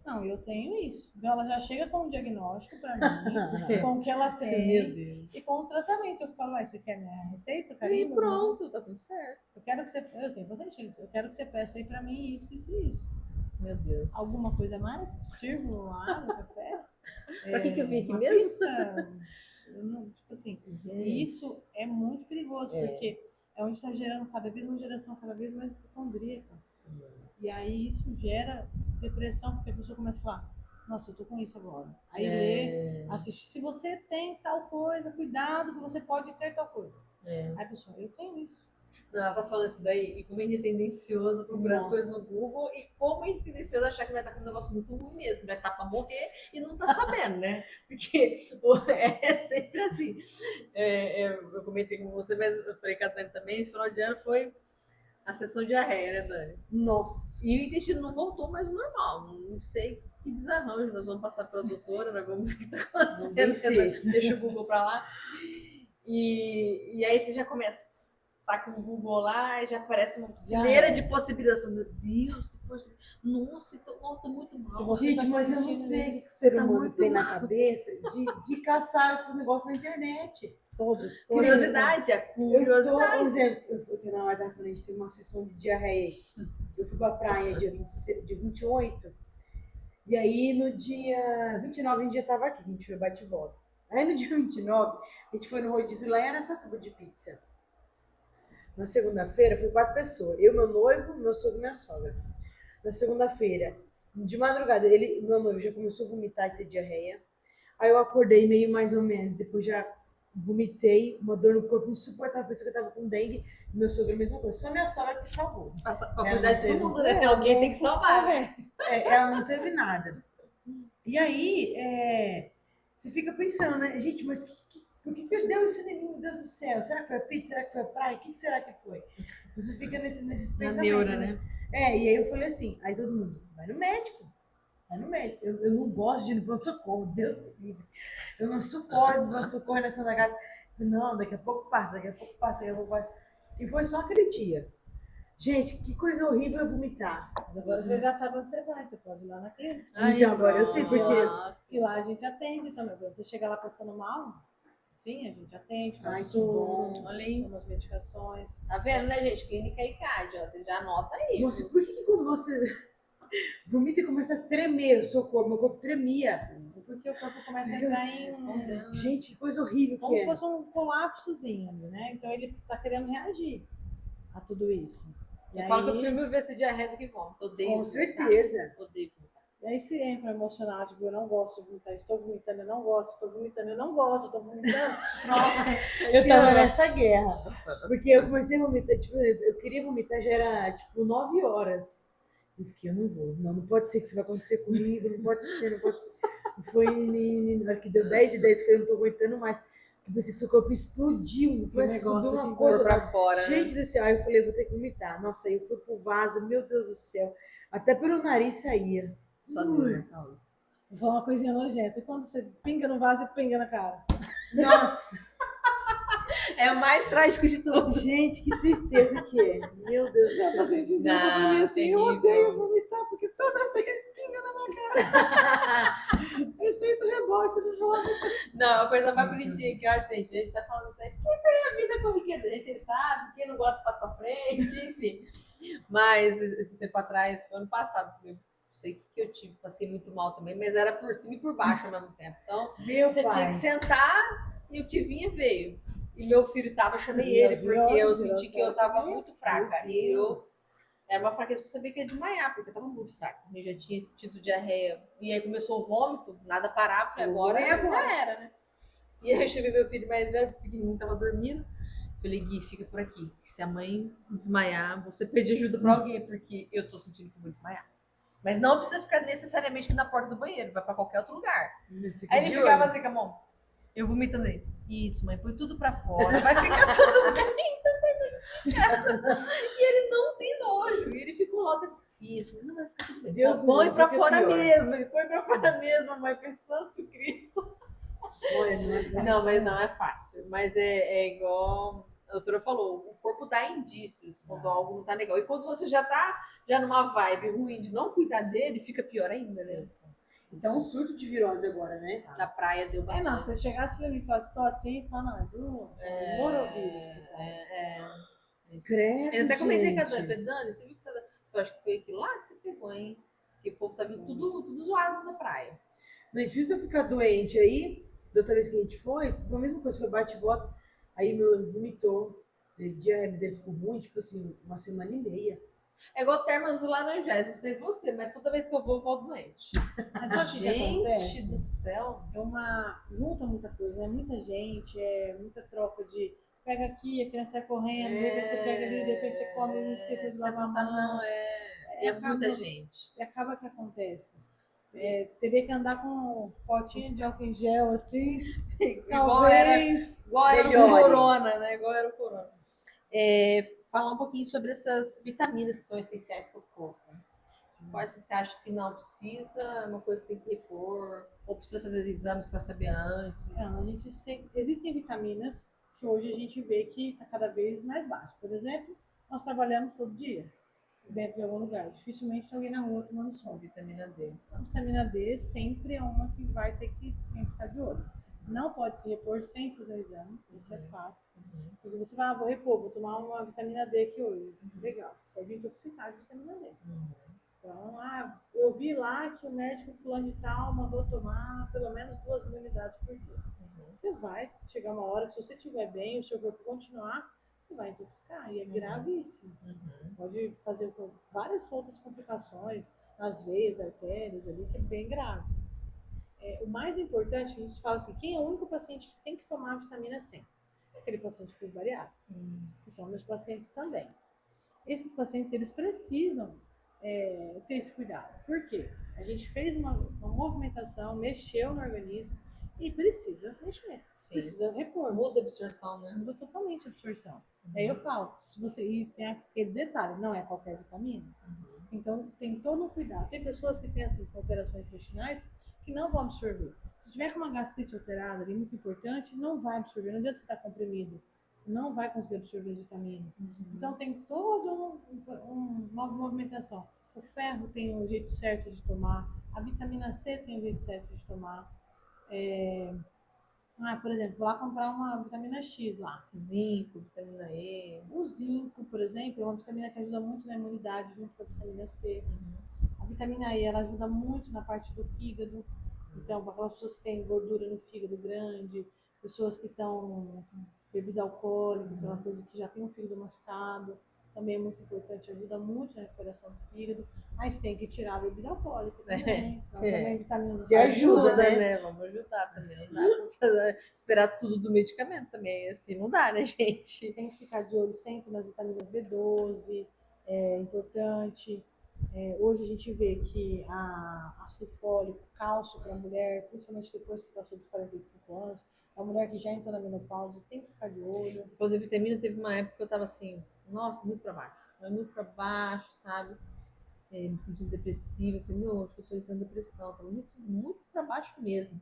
S1: Não, eu tenho isso. Então ela já chega com um diagnóstico para mim, com o que ela
S2: Meu
S1: tem
S2: Deus.
S1: e com o tratamento. Eu falo, você quer minha receita,
S2: E
S1: carimbo?
S2: pronto, tá tudo certo.
S1: Eu quero que você. Eu tenho bastante isso. Eu quero que você peça aí para mim isso, isso e isso.
S2: Meu Deus.
S1: Alguma coisa mais? Sirvo água, café?
S2: Pra que eu vim aqui
S1: uma
S2: mesmo?
S1: Pizza? Eu não, tipo assim,
S2: Gente,
S1: isso é muito perigoso,
S2: É.
S1: porque é onde está gerando cada vez uma geração cada vez mais hipocondríaca. E aí isso gera depressão, porque a pessoa começa a falar, nossa, eu tô com isso agora. Aí lê, assiste, se você tem tal coisa, cuidado que você pode ter tal coisa.
S2: É.
S1: Aí a pessoa, eu tenho isso.
S2: Não, ela tá falando isso daí, e como a gente é tendencioso procurar as
S1: Nossa.
S2: coisas no Google, e como a gente é tendencioso achar que vai estar com um negócio muito ruim mesmo, vai estar pra morrer e não tá sabendo, né? Porque é sempre assim. Eu comentei com você, mas eu falei com a Dani também, esse final de ano foi a sessão de diarreia, né, Dani?
S3: Nossa.
S2: E o intestino não voltou mais ao normal. Não sei que desarranjo. Nós vamos passar para a doutora, nós vamos ver o que está acontecendo.
S3: vencer.
S2: Deixa o Google para lá. E aí você já começa. Tá com o Google lá e já aparece uma fileira de possibilidades. Meu Deus, se fosse. Nossa, então, nossa, tá muito mal.
S1: Se você
S3: Gente,
S1: tá
S3: mas eu não
S1: sentindo
S3: sei o
S1: isso,
S3: que o ser
S2: tá
S3: humano
S2: muito
S3: tem na cabeça de caçar esses negócios na internet.
S1: todos.
S2: Curiosidade, a curiosidade.
S3: Por exemplo, eu fui na hora da frente, tem uma sessão de diarreia. Eu fui pra praia dia 28, e aí no dia 29 a gente já tava aqui, a gente foi bate e volta. Aí no dia 29, a gente foi no rodízio lá em Araçatuba de pizza. Na segunda-feira, foi 4 pessoas. Eu, meu noivo, meu sogro e minha sogra. Na segunda-feira, de madrugada, meu noivo já começou a vomitar e ter diarreia. Aí eu acordei meio mais ou menos, depois já vomitei, uma dor no corpo insuportável, pensei que eu tava com dengue. Meu sogro a mesma coisa. Só minha sogra que salvou.
S2: Pra
S3: Ela
S2: cuidar
S3: não
S2: de
S3: teve-
S2: todo mundo, né? Alguém tem que salvar, né?
S3: Ela não teve nada. E aí, você fica pensando, né? Gente, mas por que deu isso em mim, meu Deus do céu? Será que foi a pizza? Será que foi a praia? O que será que foi? Você fica nesses
S2: Na
S3: pensamentos.
S2: neura, né?
S3: E aí eu falei assim, aí todo mundo, vai no médico. Vai no médico. Eu não gosto de ir no pronto-socorro, Deus me livre. Eu não suporto pronto-socorro nessa da casa. Não, daqui a pouco passa, daqui a pouco passa, daqui a pouco passa. E foi só aquele dia. Gente, que coisa horrível eu vomitar.
S1: Mas agora você já sabe onde você vai, você pode ir lá na clínica.
S3: Então, agora eu sei, porque-
S1: E lá a gente atende também. Quando você chega lá passando mal, sim, a gente atende,
S3: Ai,
S1: faz
S3: que
S1: tudo,
S3: bom.
S2: Olha aí.
S1: umas medicações.
S2: Tá vendo, né, gente? Clínica ICAD, ó. Você já anota aí.
S3: Nossa, por que quando você vomita e começa a tremer o seu corpo, meu corpo tremia.
S1: Porque o corpo começa a
S3: Você
S1: entrar
S3: fica
S1: em
S2: respondendo.
S3: Gente, que coisa horrível
S1: como
S3: que
S1: se
S3: é.
S1: fosse um colapsozinho ali, né? Então ele tá querendo reagir a tudo isso. E
S2: Eu
S1: aí,
S2: falo que eu prefiro mil vezes ter diarreia do que vômito. Odeio.
S3: Com
S2: vomitar.
S3: certeza.
S2: Odeio vomitar.
S1: e aí se entra o emocional, tipo, eu não gosto de vomitar, estou vomitando, eu não gosto, estou vomitando, eu não gosto, estou vomitando.
S2: Pronto.
S3: Eu tava nessa guerra. Porque eu comecei a vomitar, tipo, eu queria vomitar, já era tipo 9 horas. Eu fiquei, eu não vou, não pode ser que isso vai acontecer comigo, não pode ser, não pode ser. E foi na hora que deu 10 e 10, eu falei, eu não tô aguentando mais. Eu pensei que seu corpo explodiu, começou a subir
S1: negócio
S3: uma
S1: que
S3: coisa
S2: Pôr pra fora, né?
S3: Gente do céu, aí eu falei, vou ter que vomitar. Nossa, aí eu fui pro vaso, meu Deus do céu. Até pelo nariz saía.
S2: Só Deus, né, Carlos?
S1: Vou falar uma coisinha nojenta. E quando você pinga no vaso e pinga na cara?
S3: Nossa,
S2: É o mais trágico de tudo.
S3: gente, que tristeza que é. Meu Deus
S1: Já
S3: do
S1: tá
S3: céu.
S1: sentindo
S2: Não,
S1: pra mim assim, eu
S2: terrível.
S1: odeio vomitar, porque toda vez pinga na minha cara. Efeito rebote do vômito.
S2: Não, é uma coisa mais bonitinha que eu acho, gente. A gente tá falando isso aí, porque isso aí é a vida corriqueira. Você sabe, quem não gosta passa pra frente, enfim. Mas esse tempo atrás, foi ano passado, eu sei que eu tive, passei muito mal também, mas era por cima e por baixo ao mesmo tempo. Então,
S3: Meu
S2: você tinha
S3: pai.
S2: que sentar e o que vinha veio. E meu filho tava, eu chamei ele,
S1: Virose,
S2: porque eu
S1: virose,
S2: senti que eu tava
S1: virose.
S2: muito fraca. E eu era uma fraqueza que eu sabia que ia desmaiar, porque eu tava muito fraca. Eu já tinha tido diarreia. E aí começou o vômito, nada parava, falei, agora
S3: É agora.
S2: já era, né? E aí eu chamei meu filho mais velho, pequenininho, tava dormindo. Falei, Gui, fica por aqui. Se a mãe desmaiar, você pede ajuda pra alguém, porque eu tô sentindo que eu vou desmaiar. Mas não precisa ficar necessariamente aqui na porta do banheiro, vai pra qualquer outro lugar. Aí ele ficava assim com a mão, eu vomitando ele. Isso, mãe, põe tudo pra fora, vai ficar tudo bem. E ele não tem nojo, e ele ficou lá, isso, não vai ficar tudo bem.
S3: Deus me
S2: Põe
S3: livre,
S2: pra
S3: isso que é
S2: fora
S3: pior.
S2: mesmo, ele põe pra fora mesmo, mãe, foi santo Cristo.
S3: Olha, não é fácil.
S2: Não, mas não é fácil. Mas é igual A doutora falou, o corpo dá indícios quando algo não tá legal. E quando você já tá numa vibe ruim de não cuidar dele, fica pior ainda, né?
S3: Então, um surto de virose agora, né?
S2: Na praia deu
S1: É, não,
S2: bastante.
S1: se eu chegasse ali e falasse, tô assim, fala, não, é do norovírus que tá.
S3: Credo,
S2: Eu até comentei com a Dani,
S3: gente.
S2: falei, Dani, você viu que tá... Eu acho que foi aquilo lá que você pegou, hein? Porque o povo tá vindo tudo zoado na praia.
S3: Não é difícil eu ficar doente aí. Da outra vez que a gente foi a mesma coisa, foi bate e volta. Aí meu vomitou. Teve diarreia, mas ele ficou ruim, tipo assim, uma semana e meia.
S2: É igual termas do Laranjais, não sei você, mas toda vez que eu vou, eu volto doente.
S1: Mas sabe o que que
S2: Gente
S1: acontece?
S2: do céu.
S1: É uma. Junta muita coisa, né? Muita gente, muita troca de. Pega aqui, a criança sai correndo, de repente você pega ali, de repente você come e esqueceu de
S2: Você
S1: lavar a
S2: não tá,
S1: mão.
S2: não,
S1: E
S2: é muita
S1: acaba,
S2: gente.
S1: e acaba que acontece. Teria que andar com um potinho de álcool em gel, assim.
S2: Igual era o
S3: Melhore.
S2: corona, né? Igual era o corona. Falar um pouquinho sobre essas vitaminas que são essenciais para o corpo. Quais que você acha que não precisa, é uma coisa que tem que repor, ou precisa fazer exames para saber antes?
S1: Não, existem vitaminas que hoje a gente vê que está cada vez mais baixo. Por exemplo, nós trabalhamos todo dia dentro de algum lugar. Dificilmente tem alguém na rua tomando sol.
S2: Vitamina D.
S1: A vitamina D sempre é uma que vai ter que sempre ficar de olho. Não pode se repor sem fazer exame, isso é fato. Porque você vai, vou repor, vou tomar uma vitamina D aqui hoje. Legal, você pode intoxicar de vitamina D. Então, eu vi lá que o médico fulano de tal mandou tomar pelo menos 2.000 unidades por dia. Você vai chegar uma hora que, se você estiver bem, o seu corpo continuar, você vai intoxicar. E é gravíssimo. Pode fazer com várias outras complicações nas veias, artérias ali, que é bem grave. O mais importante, a gente fala assim, quem é o único paciente que tem que tomar vitamina C? É aquele paciente que fez bariátrica, que são meus pacientes também. Esses pacientes, eles precisam ter esse cuidado. Por quê? A gente fez uma movimentação, mexeu no organismo e precisa mexer.
S2: Sim.
S1: Precisa repor.
S2: Muda a absorção, né?
S1: Muda totalmente a absorção. Aí eu falo, se você e tem aquele detalhe, não é qualquer vitamina. Então tem todo um cuidado. Tem pessoas que têm essas alterações intestinais que não vão absorver. Se tiver com uma gastrite alterada ali, muito importante, não vai absorver. Não adianta você estar comprimido. Não vai conseguir absorver as vitaminas. Então tem toda uma movimentação. O ferro tem o jeito certo de tomar, a vitamina C tem o jeito certo de tomar. Por exemplo, vou lá comprar uma vitamina X lá.
S2: Zinco, vitamina E.
S1: O zinco, por exemplo, é uma vitamina que ajuda muito na imunidade, junto com a vitamina C. A vitamina E, ela ajuda muito na parte do fígado. Então, para aquelas pessoas que têm gordura no fígado grande, pessoas que estão com bebida alcoólica, aquela coisa que já tem um fígado machucado, também é muito importante, ajuda muito na recuperação do fígado. Mas tem que tirar a bebida alcoólica também, senão também vitamina
S3: Se ajuda, né?
S2: Vamos ajudar também. Não dá pra esperar tudo do medicamento também, assim não dá, né, gente?
S1: Tem que ficar de olho sempre nas vitaminas B12, é importante. Hoje a gente vê que ácido fólico, cálcio para a mulher, principalmente depois que passou dos 45 anos, a mulher que já entrou na menopausa tem que ficar de olho.
S2: Você falou de vitamina, teve uma época que eu tava assim, nossa, muito pra baixo, sabe? Me sentindo depressiva, eu falei, meu, acho que eu tô entrando em depressão, tava muito, muito pra baixo mesmo.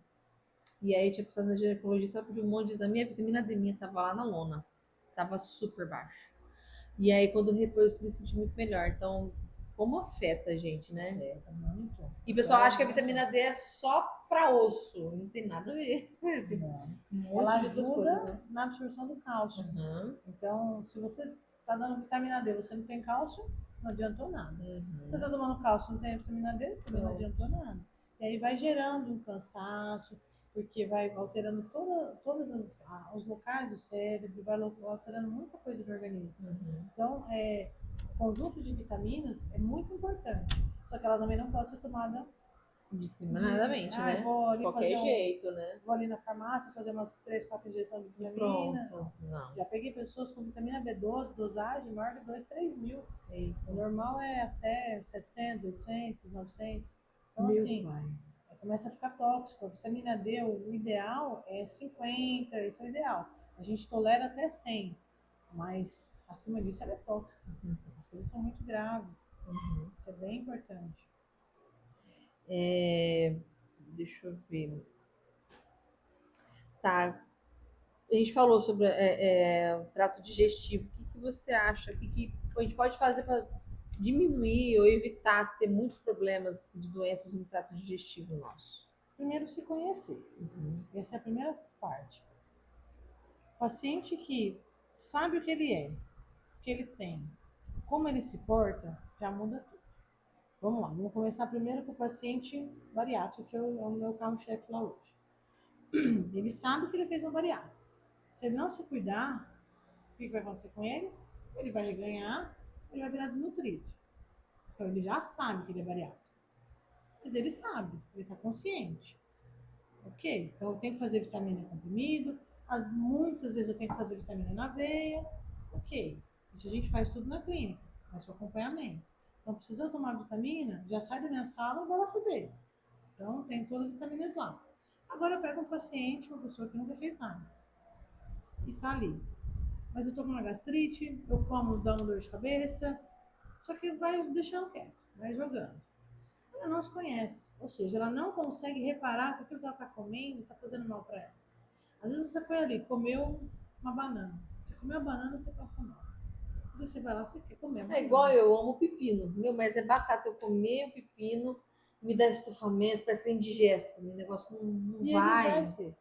S2: E aí tinha passado na ginecologista, ela pediu um monte de exame, e a vitamina D minha tava lá na lona, tava super baixo. E aí quando eu repus, eu me senti muito melhor. Então, como afeta a gente, né?
S1: Afeta muito.
S2: E o pessoal acha que a vitamina D é só pra osso, não tem nada a ver.
S1: Ela
S2: de outras
S1: ajuda
S2: coisas, né?
S1: na absorção do cálcio. Então, se você está dando vitamina D, você não tem cálcio, não adiantou nada. Você está tomando cálcio, não tem vitamina D, também não adiantou nada. E aí vai gerando um cansaço, porque vai alterando todos os locais do cérebro, vai alterando muita coisa do organismo. Então, o conjunto de vitaminas é muito importante, só que ela também não pode ser tomada
S2: indiscriminadamente, né?
S1: Vou ali
S2: de qualquer jeito, né?
S1: Vou ali na farmácia fazer umas 3, 4 injeções de vitamina.
S2: Pronto. Não.
S1: Já peguei pessoas com vitamina B12, dosagem maior de 2, 3 mil. O normal é até 700, 800, 900. Então, assim, começa a ficar tóxico. A vitamina D, o ideal é 50, esse é o ideal. A gente tolera até 100, mas acima disso ela é tóxica. As coisas são muito graves. Isso é bem importante.
S2: Deixa eu ver. Tá. A gente falou sobre o trato digestivo. O que, que você acha? O que, que a gente pode fazer para diminuir ou evitar ter muitos problemas de doenças no trato digestivo nosso?
S1: Primeiro, se conhecer. Essa é a primeira parte. O paciente que sabe o que ele é, o que ele tem, como ele se porta, já muda tudo. Vamos lá, vamos começar primeiro com o paciente bariátrico, que é o meu carro-chefe lá hoje. Ele sabe que ele fez uma bariátrica. Se ele não se cuidar, o que vai acontecer com ele? Ele vai reganhar, ele vai virar desnutrido. Então ele já sabe que ele é bariátrico. Mas ele sabe, ele está consciente. Ok? Então eu tenho que fazer vitamina comprimido, muitas vezes eu tenho que fazer vitamina na veia. Ok. Isso a gente faz tudo na clínica, mas com acompanhamento. Então, precisou tomar vitamina, já sai da minha sala e vai lá fazer. Então, tem todas as vitaminas lá. Agora eu pego um paciente, uma pessoa que nunca fez nada. E tá ali. Mas eu tô com uma gastrite, eu como, dá uma dor de cabeça. Só que vai deixando quieto, vai jogando. Ela não se conhece. Ou seja, ela não consegue reparar que aquilo que ela tá comendo tá fazendo mal para ela. Às vezes você foi ali, comeu uma banana. Você comeu a banana, você passa mal. Às vezes você vai lá, você quer comer.
S2: É igual eu amo pepino. Meu, mas é batata. Eu comer o pepino, me dá estufamento, parece que é indigesto. O negócio não
S1: E
S2: vai.
S1: ele vai ser.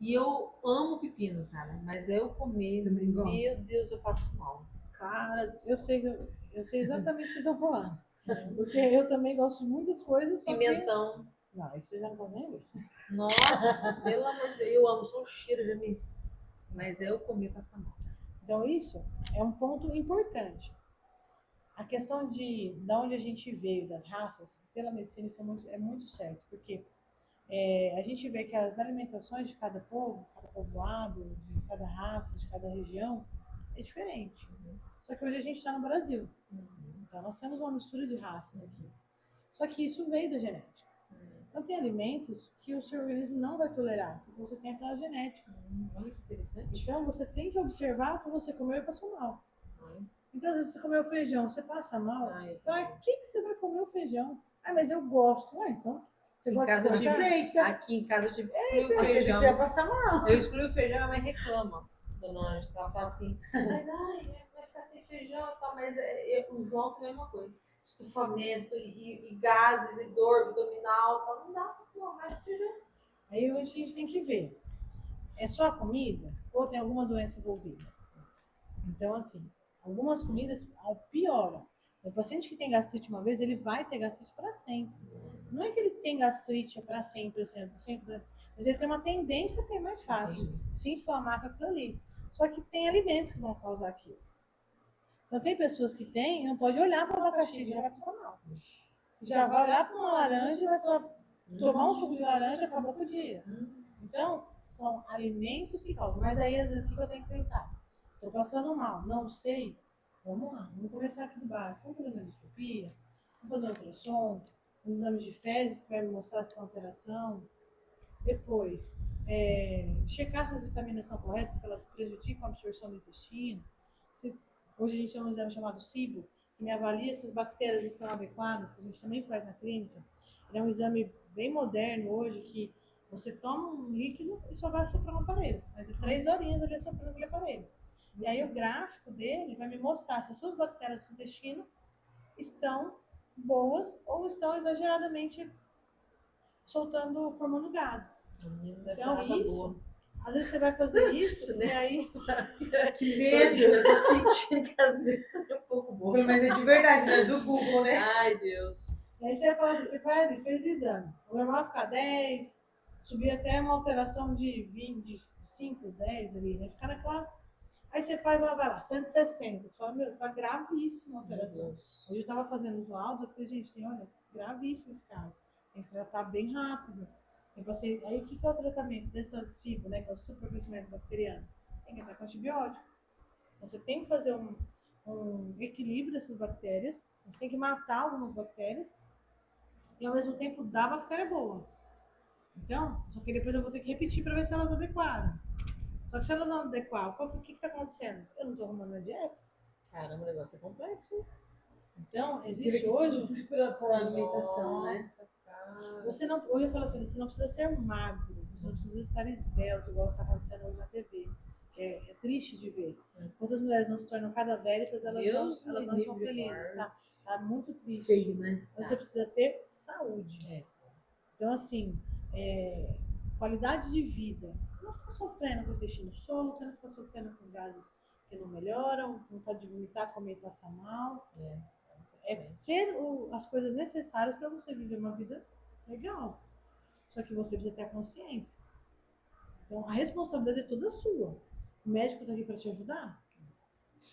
S2: E eu amo pepino, cara. Mas eu comer,
S3: Também
S2: meu
S3: gosto.
S2: Deus, eu passo mal. Cara do
S1: Eu
S2: céu.
S1: sei exatamente o que vocês estão falando. Porque eu também gosto de muitas coisas, só
S2: Pimentão.
S1: que... Não, isso você já não pode nem ver.
S2: Nossa, pelo amor de Deus. Eu amo, só o cheiro já me... Mas eu comer passa mal.
S1: Então, isso é um ponto importante. A questão de onde a gente veio, das raças, pela medicina, isso é muito certo. Porque a gente vê que as alimentações de cada povo, cada povoado, de cada raça, de cada região, é diferente. Só que hoje a gente está no Brasil. Então, nós temos uma mistura de raças aqui. Só que isso veio da genética. Então, tem alimentos que o seu organismo não vai tolerar, porque você tem aquela genética.
S2: Olha que interessante.
S1: Então, você tem que observar o que você comeu e passou mal. Então, às vezes você comeu feijão, você passa mal. Para que você vai comer o feijão? Ah, mas eu gosto. Ah, então, você
S2: Em
S1: gosta
S2: casa
S1: de
S2: eu tive-
S1: colocar?
S3: Aceita.
S2: Aqui em casa eu tive que excluir o
S3: Aceita que
S2: feijão.
S3: você vai passar mal.
S2: Eu excluí o feijão e a mãe reclama. Dona Ângela, ela fala assim, mas ai, vai ficar sem feijão e tal, mas o João tem a mesma coisa. Estufamento e gases e dor abdominal, tal. Não dá pra comer mais feijão.
S1: Aí hoje a gente tem que ver. É só a comida ou tem alguma doença envolvida? Então, assim, algumas comidas pioram. O paciente que tem gastrite uma vez, ele vai ter gastrite para sempre. Não é que ele tem gastrite para sempre, sempre, mas ele tem uma tendência a ter mais fácil, se inflamar com aquilo ali. Só que tem alimentos que vão causar aquilo. Então, tem pessoas que têm, não pode olhar para o abacaxi, já vai passar mal. Já vai olhar para uma laranja e vai falar, tomar um suco de laranja, acabou com o dia. Então, são alimentos que causam. Mas aí, às vezes, o que eu tenho que pensar? Estou passando mal, não sei. Vamos lá, vamos começar aqui do básico. Vamos fazer uma endoscopia, vamos fazer um ultrassom, os exames de fezes que vai me mostrar se tem alteração. Depois, checar se as vitaminas estão corretas, se elas prejudicam a absorção do intestino. Hoje a gente tem um exame chamado SIBO, que me avalia se as bactérias estão adequadas, que a gente também faz na clínica. Ele é um exame bem moderno hoje, que você toma um líquido e só vai soprar no aparelho. Mas é 3 horinhas ali soprando aquele aparelho. E aí o gráfico dele vai me mostrar se as suas bactérias do intestino estão boas ou estão exageradamente formando gases. Então isso, às vezes você vai fazer isso e aí...
S3: Que medo.
S2: Eu tô sentindo que às vezes tá um pouco bom.
S3: Mas é de verdade, não é do Google, né?
S2: Ai, Deus.
S1: E aí você vai falar assim, você vai ali, fez o exame. O normal ficar 10, subir até uma alteração de 20, de 5, 10 ali, né? Ficar naquela... Aí você faz lá, vai lá, 160. Você fala, meu, tá gravíssima a alteração. Hoje eu estava fazendo os laudos, eu falei, gente, olha, gravíssimo esse caso. Tem que tratar bem rápido. Aí o que é o tratamento dessa SIBO, né? Que é o supercrescimento bacteriano? Tem que estar com antibiótico. Você tem que fazer um equilíbrio dessas bactérias. Você tem que matar algumas bactérias e ao mesmo tempo dar bactéria boa. Então, só que depois eu vou ter que repetir para ver se elas adequaram. Só que se elas não adequaram, o que está acontecendo? Eu não estou arrumando minha dieta.
S2: Caramba, o negócio é complexo.
S1: Então, existe hoje...
S3: Por alimentação, né?
S2: Cara.
S1: Hoje eu falo assim, você não precisa ser magro, você não precisa estar esbelto, igual está acontecendo hoje na TV. que é triste de ver. Quantas mulheres não se tornam cadavéricas, elas
S2: Deus
S1: não
S2: me
S1: são
S2: livre,
S1: felizes,
S2: guarda.
S1: tá muito triste.
S3: Feio, né?
S1: Você precisa ter saúde.
S2: É.
S1: Então, assim, qualidade de vida. Não ficar sofrendo com o intestino solto, não ficar sofrendo com gases que não melhoram, vontade de vomitar, comer e passar mal. Ter as coisas necessárias para você viver uma vida legal. Só que você precisa ter a consciência. Então, a responsabilidade é toda sua. O médico está aqui para te ajudar.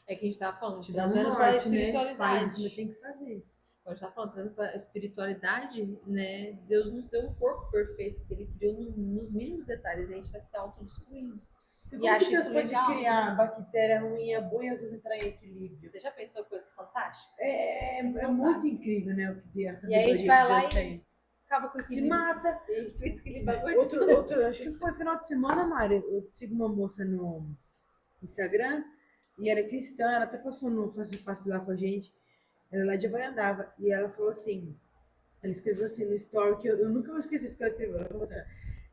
S2: É que a gente tava falando,
S3: Te dá um
S2: trazendo para a
S3: norte, né?
S2: espiritualidade.
S3: Faz isso, mas tem que fazer.
S2: A gente tá falando, trazendo para a espiritualidade, né? Deus nos deu um corpo perfeito que ele criou nos mínimos detalhes e a gente está se autodestruindo.
S3: Se
S2: E
S3: como
S2: acho
S3: que Deus
S2: isso
S3: pode
S2: legal,
S3: criar bactéria ruim e boa e as duas entrar em equilíbrio?
S2: Você já pensou coisa fantástica?
S3: É muito incrível, né? O que Deus,
S2: E aí a gente vai lá e
S3: tem.
S2: acaba com o
S3: Se
S2: equilíbrio.
S3: mata.
S2: Fez aquele bagulho
S3: Acho que foi final de semana, Mari. Eu sigo uma moça no Instagram e era cristã, ela até passou no Face a Face lá com a gente. Ela é lá de Havaiandava. E ela falou assim: ela escreveu assim no story, que eu nunca vou esquecer isso que ela escreveu. Ela falou assim: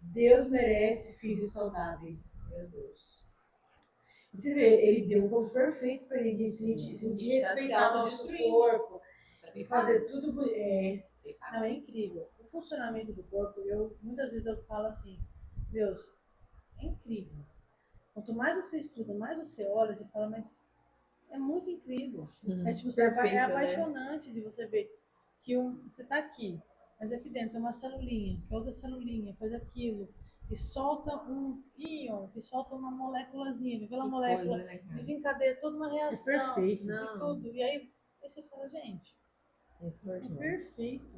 S3: Deus merece filhos saudáveis.
S2: Meu Deus.
S3: E você vê, ele deu um corpo perfeito para ele sentir respeitar o nosso corpo e fazer tudo. Não,
S1: é incrível. O funcionamento do corpo, muitas vezes eu falo assim, Deus, é incrível. Quanto mais você estuda, mais você olha, você fala, mas é muito incrível. Tipo, é apaixonante de você ver que você está aqui, mas aqui dentro tem uma celulinha, que é outra celulinha, faz aquilo, e solta um íon, que solta uma moléculazinha, aquela molécula desencadeia toda uma reação.
S3: É perfeito.
S1: E tudo. E aí você fala, gente, é perfeito.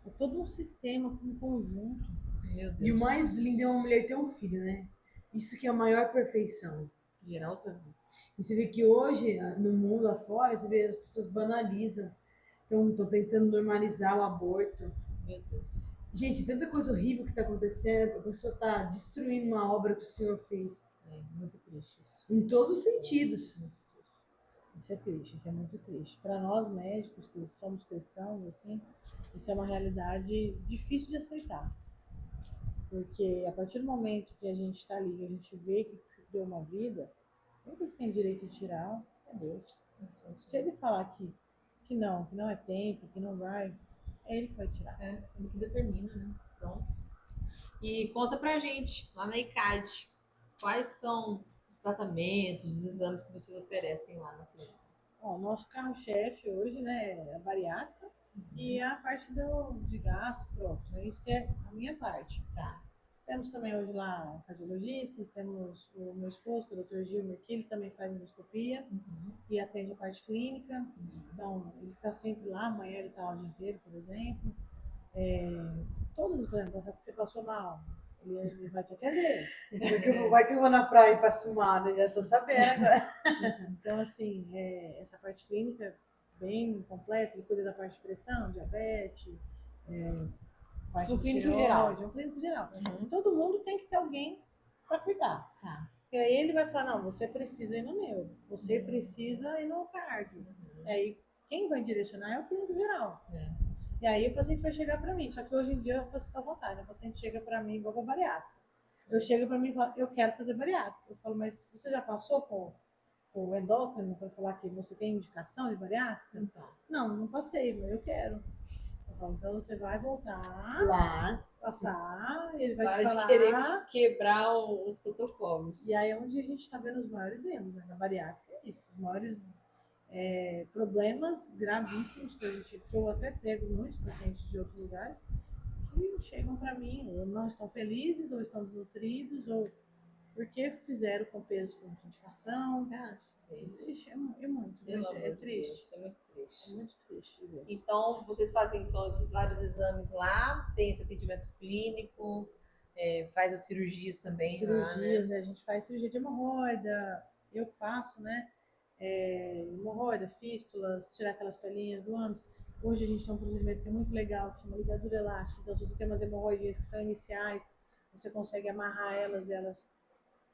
S1: É todo um sistema, um conjunto.
S2: Meu Deus.
S3: E o mais lindo é uma mulher ter um filho, né? Isso que é a maior perfeição.
S2: Gerar outra vida.
S3: E você vê que hoje, no mundo afora, você vê as pessoas banalizam. Estão tentando normalizar o aborto.
S2: Meu Deus.
S3: Gente, tanta coisa horrível que está acontecendo, a pessoa está destruindo uma obra que o Senhor fez.
S2: É muito triste isso.
S3: Em todos os sentidos.
S1: Isso é triste, isso é muito triste. Para nós médicos que somos cristãos, assim, isso é uma realidade difícil de aceitar. Porque a partir do momento que a gente está ali, a gente vê que se criou uma vida, quem que tem direito de tirar é Deus. Se ele falar que não é tempo, que não vai, é ele que vai tirar.
S2: É, ele que determina, né? Pronto. E conta pra gente, lá na ICAD, quais são os tratamentos, os exames que vocês oferecem lá na clínica?
S1: Ó, o nosso carro-chefe hoje, né, é a bariátrica e a parte de gasto, pronto. É isso que é a minha parte.
S2: Tá.
S1: Temos também hoje lá cardiologistas, temos o meu esposo, o Dr. Gilmer, que ele também faz endoscopia e atende a parte clínica. Então, ele está sempre lá, amanhã ele está lá o dia inteiro, por exemplo. Todos os problemas, que você passou mal, ele vai te atender.
S3: Vai que eu vou na praia e passo mal, já estou sabendo agora.
S1: Então, assim, essa parte clínica é bem completa, ele cuida da parte de pressão, diabetes, parte
S2: Um
S1: de
S2: clínico
S1: tireoide,
S2: geral.
S1: um clínico geral. Todo mundo tem que ter alguém para cuidar.
S2: Tá.
S1: E aí ele vai falar, não, você precisa ir no neuro, você precisa ir no cardio. Aí quem vai direcionar é o clínico geral. E aí o paciente vai chegar para mim, só que hoje em dia o paciente está à vontade, o paciente chega para mim igual para bariátrica. Eu chego para mim e falo, eu quero fazer bariátrica. Eu falo, mas você já passou com o endócrino para falar que você tem indicação de bariátrica?
S2: Então.
S1: Não passei, mas eu quero. Eu falo, então você vai voltar
S3: Lá.
S1: passar, ele vai
S2: Para
S1: te
S2: de
S1: falar.
S2: querer quebrar os protocolos.
S1: E aí é onde a gente está vendo os maiores erros, né? Na bariátrica é isso, os maiores problemas gravíssimos que eu até pego muitos pacientes de outros lugares que chegam para mim, ou não estão felizes, ou estão desnutridos, ou porque fizeram com peso com indicação.
S2: Você acha?
S1: Ixi, é muito, é triste.
S2: É muito triste.
S1: É muito triste de ver.
S2: Então, vocês fazem então, esses vários exames lá, tem esse atendimento clínico, faz as cirurgias também.
S1: Cirurgias, a gente faz cirurgia de hemorroida, eu faço, né? Hemorroida, fístulas, tirar aquelas pelinhas do ânus. Hoje a gente tem um procedimento que é muito legal, que chama ligadura elástica. Então, se você tem umas hemorroides que são iniciais, você consegue amarrar elas e elas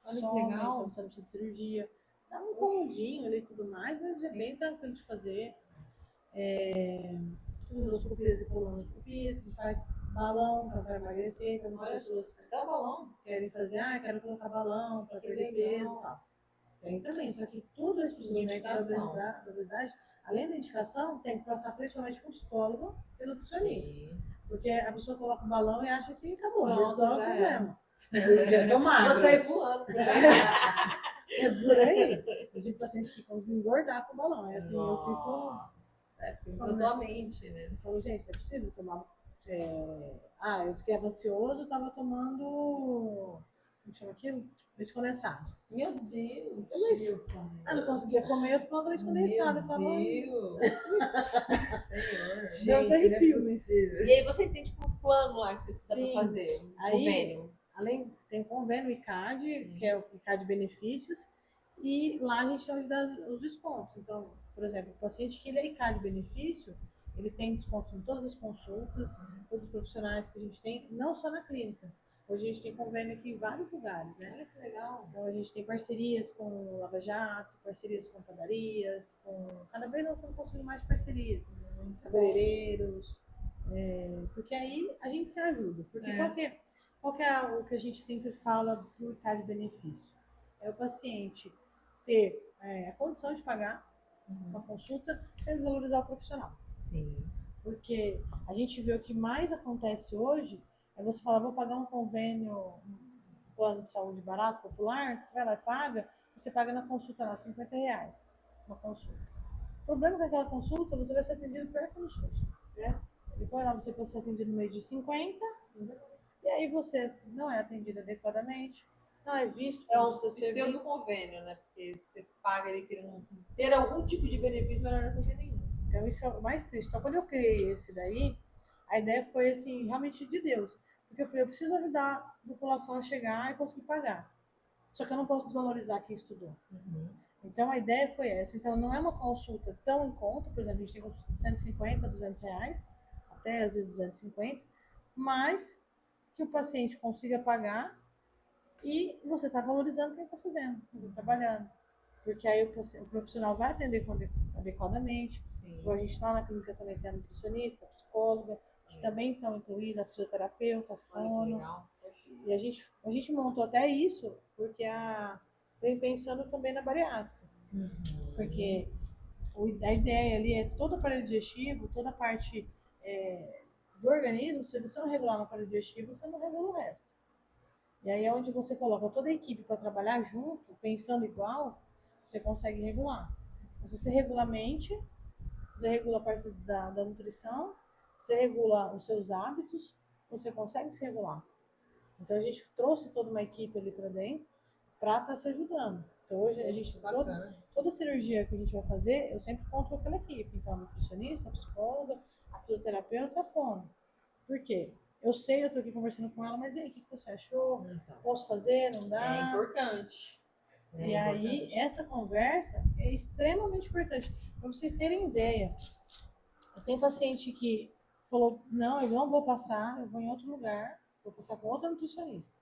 S1: somem,
S2: legal.
S1: então você não precisa de cirurgia. Dá um incomodinho ali e tudo mais, mas é bem tranquilo de fazer. As endoscopias e colonoscopias que a gente faz. balão para emagrecer, então as
S2: Olha,
S1: pessoas
S2: tá balão.
S1: querem fazer, quero colocar balão para
S2: Que
S1: perder
S2: legal.
S1: peso e tal. Tem também, só que tudo esse procedimento da
S2: Indicação.
S1: obesidade, além da indicação, tem que passar principalmente com psicólogo e nutricionista.
S2: Sim.
S1: Porque a pessoa coloca o balão e acha que acabou,
S2: Pronto,
S1: resolve o
S2: já
S1: problema.
S3: Eu já tô
S2: Vou
S3: magra.
S2: sair voando por aí.
S1: É por aí. Eu tive paciente que conseguiu engordar com o balão. É assim, eu fico.
S2: Nossa, encantou a mente, né?
S1: Eu falo, gente, não é possível tomar. Eu ficava ansioso, eu tava tomando. Como chama aquilo? Leite condensado.
S2: Meu Deus.
S1: Não conseguia comer, eu tomava leite condensado. Eu falava,
S2: Meu Deus. Senhor.
S1: deu até arrepio, mas.
S2: E aí vocês têm tipo um plano lá que vocês dá pra
S1: Sim.
S2: fazer? Um
S1: Aí-
S2: convênio.
S1: Além, tem o convênio ICAD, que é o ICAD Benefícios, e lá a gente tem onde dá os descontos. Então, por exemplo, o paciente que ele é ICAD Benefício, ele tem desconto em todas as consultas, todos os profissionais que a gente tem, não só na clínica. Hoje a gente tem convênio aqui em vários lugares, né?
S2: Olha que legal.
S1: Então a gente tem parcerias com Lava Jato, parcerias com padarias, cada vez nós estamos conseguindo mais parcerias, cabeleireiros, porque aí a gente se ajuda. Porque qual que é o que a gente sempre fala do ICAD benefício? É o paciente ter a condição de pagar uma consulta sem desvalorizar o profissional.
S2: Sim.
S1: Porque a gente vê o que mais acontece hoje é você falar, vou pagar um convênio, um plano de saúde barato, popular, você vai lá e paga, você paga na consulta lá R$50, uma consulta. O problema é que aquela consulta, você vai ser atendido perto no SUS. Depois lá você pode ser atendido no meio de 50, e aí você não é atendido adequadamente, não é visto
S2: É
S1: como
S2: um
S1: você ser
S2: pseudo
S1: visto.
S2: convênio, né? Porque você paga ele querendo ter algum tipo de benefício, mas não tem nenhum.
S1: Então isso é o mais triste. Então quando eu criei esse daí, a ideia foi assim, realmente de Deus. Porque eu falei, eu preciso ajudar a população a chegar e conseguir pagar. Só que eu não posso desvalorizar quem estudou. Então a ideia foi essa. Então não é uma consulta tão em conta, por exemplo, a gente tem consulta de 150, R$200, até às vezes 250, mas que o paciente consiga pagar e você está valorizando quem está fazendo, quem está trabalhando. Porque aí o profissional vai atender adequadamente.
S2: Sim.
S1: A gente lá na clínica também tem a nutricionista, a psicóloga, que também estão incluídas, a fisioterapeuta, a
S2: Olha que
S1: fono.
S2: legal.
S1: E a gente montou até isso porque vem pensando também na bariátrica. Porque a ideia ali é todo o aparelho digestivo, toda a parte do organismo. Se você não regular no aparelho digestivo, você não regula o resto. E aí é onde você coloca toda a equipe para trabalhar junto, pensando igual, você consegue regular. Mas se você regula a mente, você regula a parte da nutrição, você regula os seus hábitos, você consegue se regular. Então a gente trouxe toda uma equipe ali para dentro para estar se ajudando. Então hoje a gente toda cirurgia que a gente vai fazer, eu sempre conto com aquela equipe. Então a nutricionista, a psicóloga, a fisioterapeuta e a fono. Por quê? Eu sei, eu tô aqui conversando com ela, mas e aí, o que você achou? Posso fazer? Não dá?
S2: É importante.
S1: E aí, essa conversa é extremamente importante. Para vocês terem ideia, eu tenho paciente que falou, não, eu não vou passar, eu vou em outro lugar, vou passar com outra nutricionista.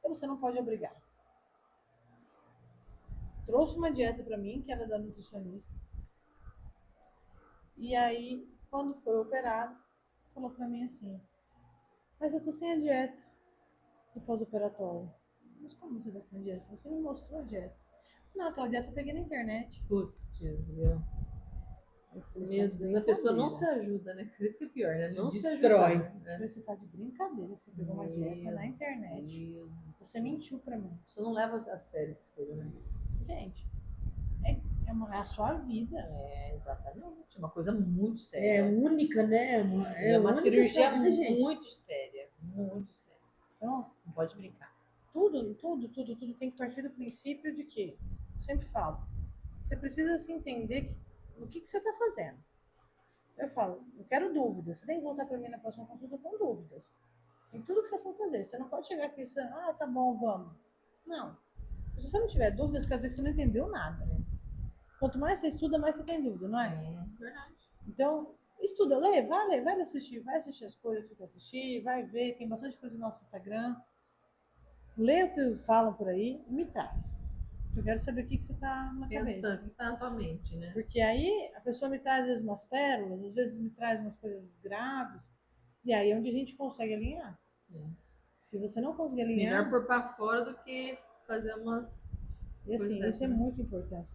S1: E você não pode obrigar. Trouxe uma dieta para mim, que era da nutricionista. E aí, quando foi operado, falou para mim assim, mas eu tô sem a dieta do pós-operatório. Mas como você tá sem a dieta? Você não mostrou a dieta. Não, aquela dieta eu peguei na internet.
S2: Putz,
S1: Eu falei,
S2: meu Deus, a pessoa não se ajuda, né? Isso que é pior, né? Não se
S3: destrói.
S2: ajuda.
S1: Eu falei, você tá de brincadeira que você pegou uma dieta na internet. Você mentiu pra mim.
S2: Você não leva a sério essas coisas, né?
S1: Gente, é a sua vida.
S2: É, exatamente. É uma coisa muito
S3: É
S2: séria.
S3: única, né?
S2: É uma
S3: única
S2: cirurgia
S3: essa vida, gente.
S2: muito séria. Muito séria.
S1: Então,
S2: Não pode brincar.
S1: tudo tem que partir do princípio de que, eu sempre falo, você precisa se entender o que você tá fazendo. Eu falo, eu quero dúvidas. Você tem que voltar para mim na próxima consulta com dúvidas. Em tudo que você for fazer. Você não pode chegar aqui e dizer, tá bom, vamos. Não. Se você não tiver dúvidas, quer dizer que você não entendeu nada. Quanto mais você estuda, mais você tem dúvida, não é?
S2: É verdade.
S1: Então, estuda, vai assistir as coisas que você quer assistir, vai ver, tem bastante coisa no nosso Instagram. Lê o que falam por aí e me traz. Eu quero saber o que você tá na cabeça.
S2: Pensando, o que tá na tua mente, né?
S1: Porque aí a pessoa me traz às vezes umas pérolas, às vezes me traz umas coisas graves, E aí é onde a gente consegue alinhar.
S2: É.
S1: Se você não conseguir alinhar,
S2: Melhor pôr pra fora do que fazer umas.
S1: e assim,
S2: Pois é,
S1: isso é
S2: né?
S1: muito importante.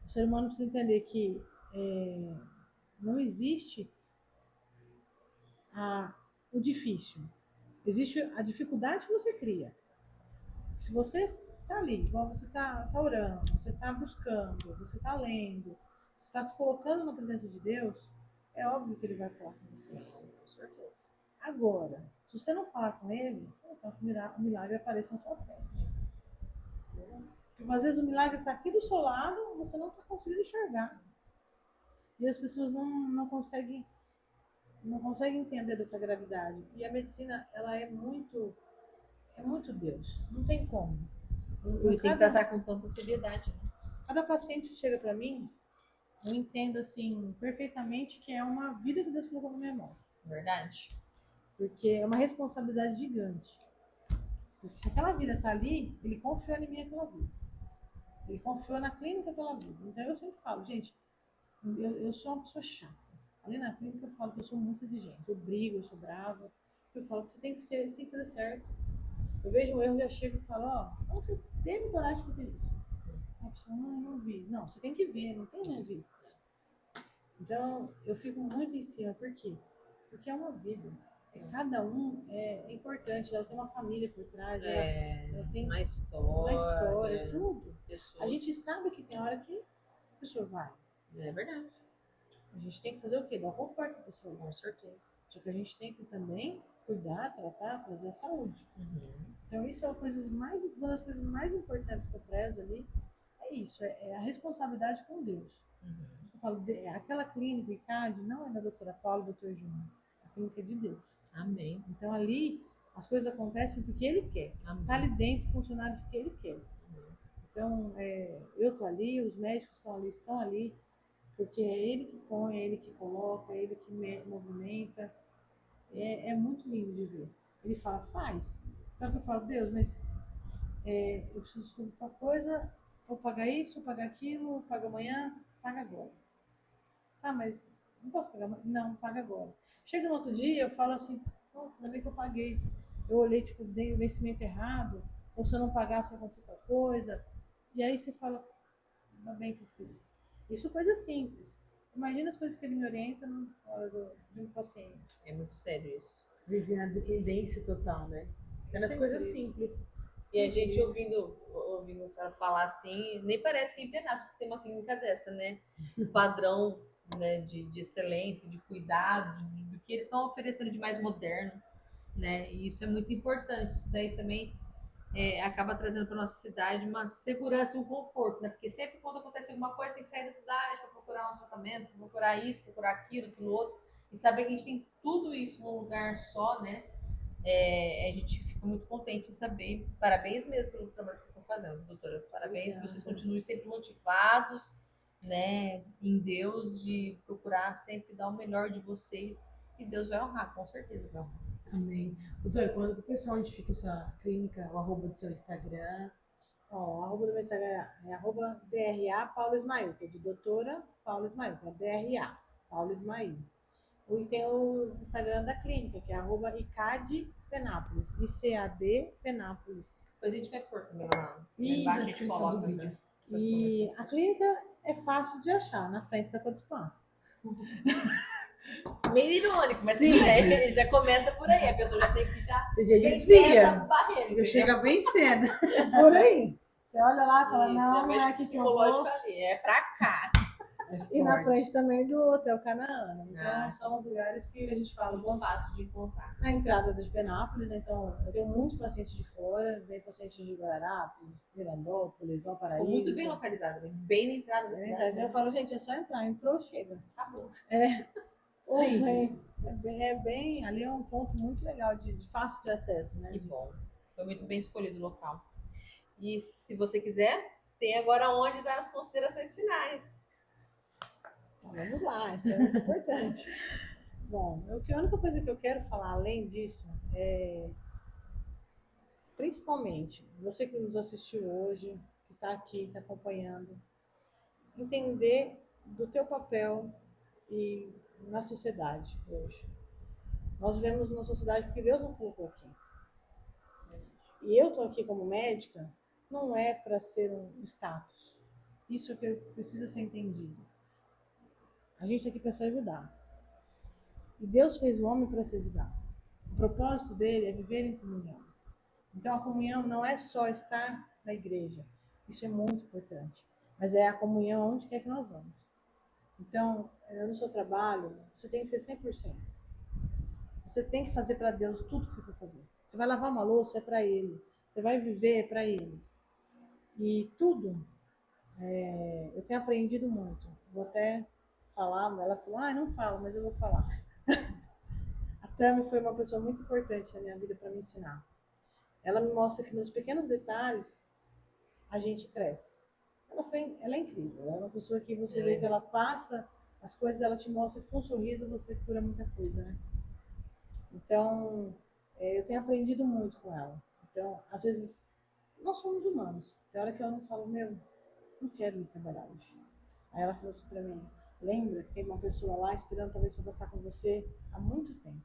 S1: O ser humano precisa entender que não existe o difícil. Existe a dificuldade que você cria. Se você tá ali, igual você tá orando, você tá buscando, você tá lendo, você está se colocando na presença de Deus, é óbvio que ele vai falar com você.
S2: Com certeza.
S1: Agora, se você não falar com ele, você vai falar que o milagre apareça na sua frente. Porque às vezes o milagre está aqui do seu lado, você não está conseguindo enxergar. E as pessoas não conseguem entender dessa gravidade. E a medicina, ela é muito Deus. Não tem como.
S2: Por isso tem que tratar com tanta seriedade. Né?
S1: Cada paciente chega para mim, eu entendo assim perfeitamente que é uma vida que Deus colocou na minha mão.
S2: Verdade.
S1: Porque é uma responsabilidade gigante. Porque se aquela vida está ali, ele confiou em mim aquela vida. Ele confiou na clínica aquela vida. Então eu sempre falo, gente, eu sou uma pessoa chata. Ali na clínica eu falo que eu sou muito exigente. Eu brigo, eu sou brava. Eu falo que você tem que fazer certo. Eu vejo um erro, já chego e falo, ó, como você teve coragem de fazer isso? A pessoa, não, eu não vi. Não, você tem que ver, não tem não ver. Então, eu fico muito em cima. Por quê? Porque é uma vida. Cada um é importante. Ela tem uma família por trás. Ela tem
S2: uma história,
S1: tudo.
S2: pessoas.
S1: A gente sabe que tem hora que a pessoa vai.
S2: É verdade.
S1: A gente tem que fazer o quê? Dar conforto para a pessoa.
S2: Com certeza.
S1: Só que a gente tem que também cuidar, tratar, trazer saúde.
S2: Uhum.
S1: Então, isso é uma das coisas mais importantes que eu prezo ali. É isso, é a responsabilidade com Deus.
S2: Uhum.
S1: Eu falo, aquela clínica, o ICAD, não é da doutora Paula e do doutor Júnior. A clínica é de Deus.
S2: Amém.
S1: Então, ali, as coisas acontecem porque Ele quer. Está ali dentro funcionários que Ele quer. Então, eu estou ali, os médicos estão ali, porque é Ele que põe, é Ele que coloca, é Ele que movimenta. É muito lindo de ver. Ele fala, faz. Então eu falo, Deus, mas eu preciso fazer tal coisa, vou pagar isso, vou pagar aquilo, vou pagar amanhã, paga agora. Ah, mas não posso pagar amanhã? Não, paga agora. Chega no outro dia, eu falo assim, nossa, ainda bem que eu paguei. Eu olhei, tipo, dei o vencimento errado, ou se eu não pagasse, vai acontecer tal coisa. E aí você fala, ainda bem que eu fiz. Isso é coisa simples. Imagina as coisas que ele me orienta na hora de um paciente.
S2: É muito sério isso.
S3: Viver na dependência total, né? É nas coisas simples.
S2: E a gente ouvindo a senhora falar assim, nem parece que em Penápolis tem uma clínica dessa, né? O padrão, né, de excelência, de cuidado, do que eles estão oferecendo de mais moderno, né? E isso é muito importante. Isso daí também acaba trazendo para nossa cidade uma segurança e um conforto, né? Porque sempre quando acontece alguma coisa, tem que sair da cidade para procurar um tratamento, procurar isso, procurar aquilo outro. E saber que a gente tem tudo isso num lugar só, né? A gente fica muito contente em saber. Parabéns mesmo pelo trabalho que vocês estão fazendo, doutora. Parabéns, que vocês continuem sempre motivados, né, em Deus, de procurar sempre dar o melhor de vocês. E Deus vai honrar, com certeza vai honrar.
S3: Amém. Doutora, quando o pessoal onde fica a sua clínica, o arroba do seu Instagram?
S1: Ó, o arroba do meu Instagram é arroba DRA Paulo Ismael, que é de doutora Paulo Ismael, que é DRA Paulo Ismael. E tem o Instagram da clínica, que é arroba ICAD Penápolis, ICAD Penápolis.
S2: Depois a gente vai pôr também lá
S3: E
S2: embaixo,
S3: na
S2: a gente
S3: descrição
S2: coloca
S3: do vídeo.
S2: né?
S1: E a clínica é fácil de achar, na frente da Codespan.
S2: Meio irônico, mas
S3: Sim.
S2: tudo bem, já começa por aí. A pessoa já tem que
S3: Você já
S2: vencer essa
S3: dizia.
S2: barreira.
S3: Já chega bem cedo.
S1: Por aí. Você olha lá e fala,
S2: Isso,
S1: não,
S2: já
S1: não
S2: mexe
S1: é
S2: com
S1: aqui que eu
S2: psicológico
S1: vou.
S2: ali, é pra cá.
S1: E na frente também do Hotel Canaã. Então,
S2: Ah,
S1: são os lugares que a gente fala.
S2: Muito fácil de encontrar.
S1: Na entrada de Penápolis, né? Então, eu tenho muitos pacientes de fora, vem pacientes de Guararapes, Mirandópolis, Valparaíso.
S2: Ficou muito bem localizado, bem na entrada da cidade.
S1: Então eu falo, gente, é só entrar, entrou, chega.
S2: Acabou.
S1: Sim. Ali é um ponto muito legal, de fácil de acesso, né?
S2: Que bom. Foi muito bem escolhido o local. E se você quiser, tem agora onde dar as considerações finais.
S1: Então, vamos lá, isso é muito importante. Bom, a única coisa que eu quero falar além disso é, principalmente, você que nos assistiu hoje, que está aqui, está acompanhando, entender do teu papel e na sociedade hoje. Nós vivemos numa sociedade porque Deus não colocou aqui. E eu estou aqui como médica, não é para ser um status. Isso é que precisa ser entendido. A gente está aqui para se ajudar. E Deus fez o homem para se ajudar. O propósito dele é viver em comunhão. Então a comunhão não é só estar na igreja. Isso é muito importante. Mas é a comunhão onde quer que nós vamos. Então, no seu trabalho, você tem que ser 100%. Você tem que fazer para Deus tudo que você for fazer. Você vai lavar uma louça, é para Ele. Você vai viver, é para Ele. E tudo, eu tenho aprendido muito. Vou até falar, ela falou, não fala, mas eu vou falar. A Tami foi uma pessoa muito importante na minha vida para me ensinar. Ela me mostra que nos pequenos detalhes a gente cresce. Ela é incrível. Ela é uma pessoa que você vê que ela passa as coisas, ela te mostra que com um sorriso você cura muita coisa, né? Então, eu tenho aprendido muito com ela. Então, às vezes, nós somos humanos. Tem hora que eu não falo, não quero ir trabalhar hoje. Aí ela falou assim pra mim, lembra que tem uma pessoa lá esperando talvez para passar com você há muito tempo.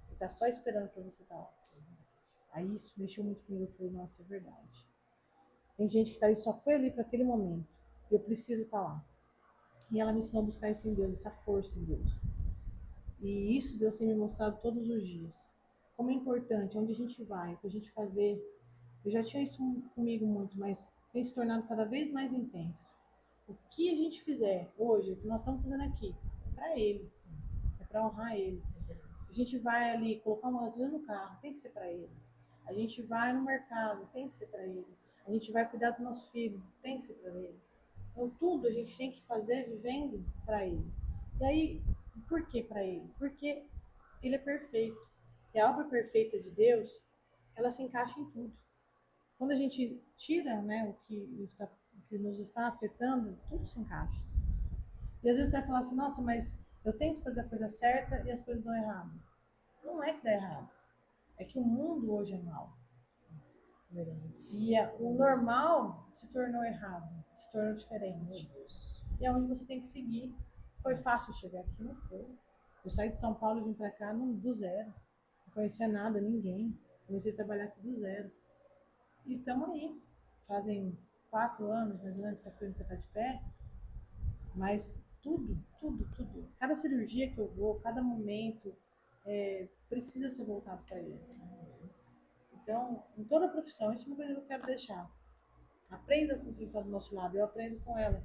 S1: Ele tá só esperando para você estar lá. Aí isso mexeu muito comigo. Eu falei, nossa, é verdade. Tem gente que só foi ali para aquele momento. Eu preciso estar lá. E ela me ensinou a buscar isso em Deus, essa força em Deus. E isso Deus tem me mostrado todos os dias. Como é importante, onde a gente vai, o que a gente fazer. Eu já tinha isso comigo muito, mas tem se tornado cada vez mais intenso. O que a gente fizer hoje, o que nós estamos fazendo aqui, é para Ele. É para honrar Ele. A gente vai ali colocar uma gasolina no carro, tem que ser para Ele. A gente vai no mercado, tem que ser para Ele. A gente vai cuidar do nosso filho, tem que ser para Ele. Então tudo a gente tem que fazer vivendo para Ele. E aí, por que para Ele? Porque Ele é perfeito. E a obra perfeita de Deus, ela se encaixa em tudo. Quando a gente tira, né, o que nos está afetando, tudo se encaixa. E às vezes você vai falar assim, nossa, mas eu tento fazer a coisa certa e as coisas dão errado. Não é que dá errado. É que o mundo hoje é mau. E o normal se tornou errado, se tornou diferente. E é onde você tem que seguir. Foi fácil chegar aqui? Não foi. Eu saí de São Paulo e vim para cá do zero. Não conhecia nada, ninguém. Comecei a trabalhar aqui do zero. E estamos aí. Fazem 4 anos, mais ou menos, que a clínica está de pé. Mas tudo. Cada cirurgia que eu vou, cada momento, precisa ser voltado para ele. Então, em toda a profissão, isso é uma coisa que eu quero deixar. Aprenda com quem está do nosso lado. Eu aprendo com ela.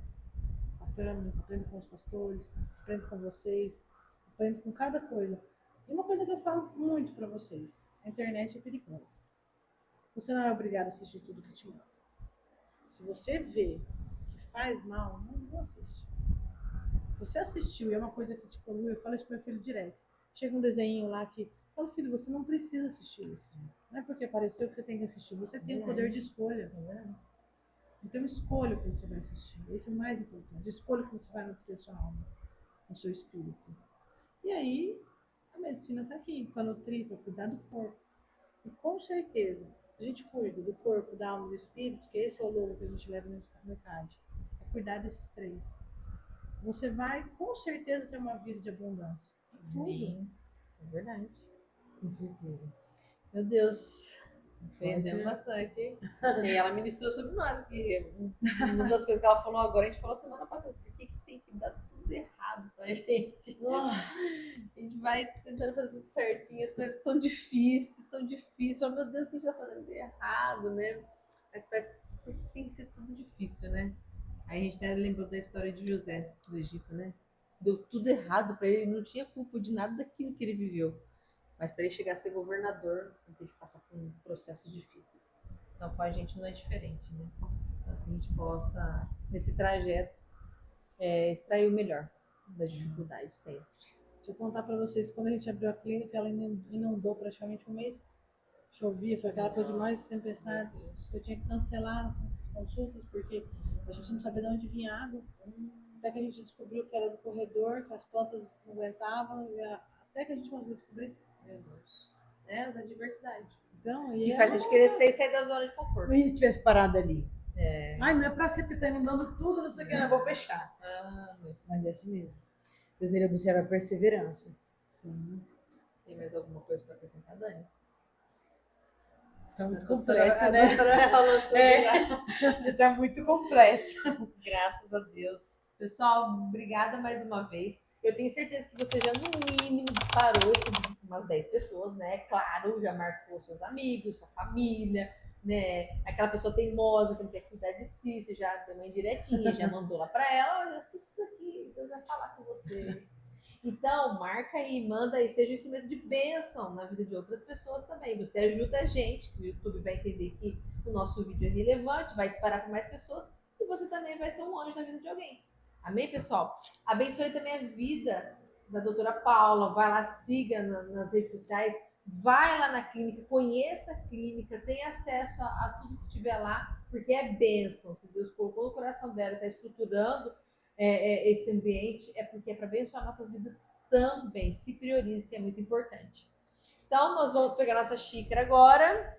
S1: A Tami, aprendo com os pastores, aprendo com vocês, aprendo com cada coisa. E uma coisa que eu falo muito para vocês: a internet é perigosa. Você não é obrigado a assistir tudo que te manda. Se você vê que faz mal, não assiste. Se você assistiu e é uma coisa que te polui, eu falo isso para meu filho direto. Chega um desenho lá que... Eu falo, filho, você não precisa assistir isso. Não é porque apareceu que você tem que assistir. Você tem o poder de escolha. Então escolha o que você vai assistir. Isso é o mais importante. Escolha o que você vai nutrir a sua alma, o seu espírito. E aí, a medicina está aqui para nutrir, para cuidar do corpo. E com certeza, a gente cuida do corpo, da alma e do espírito, que esse é o logo que a gente leva nesse mercado. É cuidar desses 3. Você vai, com certeza, ter uma vida de abundância. Tudo.
S2: É verdade.
S3: Com certeza.
S2: Meu Deus. Aprendemos bastante. E ela ministrou sobre nós, que uma das coisas que ela falou agora, a gente falou semana passada, por que tem que dar tudo errado pra gente? A gente vai tentando fazer tudo certinho, as coisas tão difíceis. Fala, meu Deus, o que a gente tá fazendo de errado, né? Mas parece que tem que ser tudo difícil, né? Aí a gente até lembrou da história de José, do Egito, né? Deu tudo errado pra ele, ele não tinha culpa de nada daquilo que ele viveu. Mas para ele chegar a ser governador, ele teve que passar por processos difíceis. Então, com a gente não é diferente, né? Então, que a gente possa, nesse trajeto, extrair o melhor das dificuldades sempre.
S1: Deixa eu contar para vocês, quando a gente abriu a clínica, ela inundou praticamente um mês. Chovia, foi aquela coisa de mais tempestades. Eu tinha que cancelar as consultas, porque a gente não sabia de onde vinha água. Até que a gente descobriu que era do corredor, que as plantas não aguentavam, até que a gente conseguiu descobrir.
S2: Meu Deus. As adversidades.
S1: Então,
S2: E faz a gente crescer e sair da zona de conforto.
S3: Se a gente tivesse parado ali.
S1: Ai, não é pra ser que tá inundando tudo, não sei o que, não vou fechar.
S3: Mas é assim mesmo. Deus ele observa a perseverança.
S1: Sim.
S2: Tem mais alguma coisa para acrescentar, Dani?
S3: Tá muito
S2: A
S3: completa, né?
S2: doutora falou tudo, né?
S3: Você tá muito completa.
S2: Graças a Deus. Pessoal, obrigada mais uma vez. Eu tenho certeza que você já, no mínimo, disparou esse vídeo com umas 10 pessoas, né? Claro, já marcou seus amigos, sua família, né? Aquela pessoa teimosa que não quer cuidar de si, você já deu uma indiretinha, já mandou lá pra ela, olha, assiste isso aqui, Deus vai falar com você. Então, marca aí, manda aí, seja um instrumento de bênção na vida de outras pessoas também. Você ajuda a gente, o YouTube vai entender que o nosso vídeo é relevante, vai disparar para mais pessoas e você também vai ser um anjo na vida de alguém. Amém, pessoal? Abençoe também a vida da doutora Paula. Vai lá, siga nas redes sociais, vai lá na clínica, conheça a clínica, tenha acesso a tudo que tiver lá, porque é bênção. Se Deus colocou no coração dela e está estruturando esse ambiente, é porque é para abençoar nossas vidas também. Se priorize, que é muito importante. Então, nós vamos pegar nossa xícara agora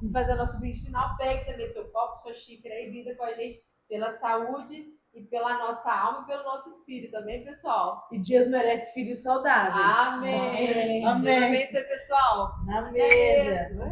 S2: e fazer nosso brinde final. Pegue também seu copo, sua xícara e brinda com a gente pela saúde e pela nossa alma e pelo nosso espírito também, pessoal.
S3: E Deus merece filhos saudáveis.
S2: Amém.
S3: Amém.
S2: Deus abençoe, pessoal.
S3: Na
S2: Até
S3: mesa.
S2: mesmo.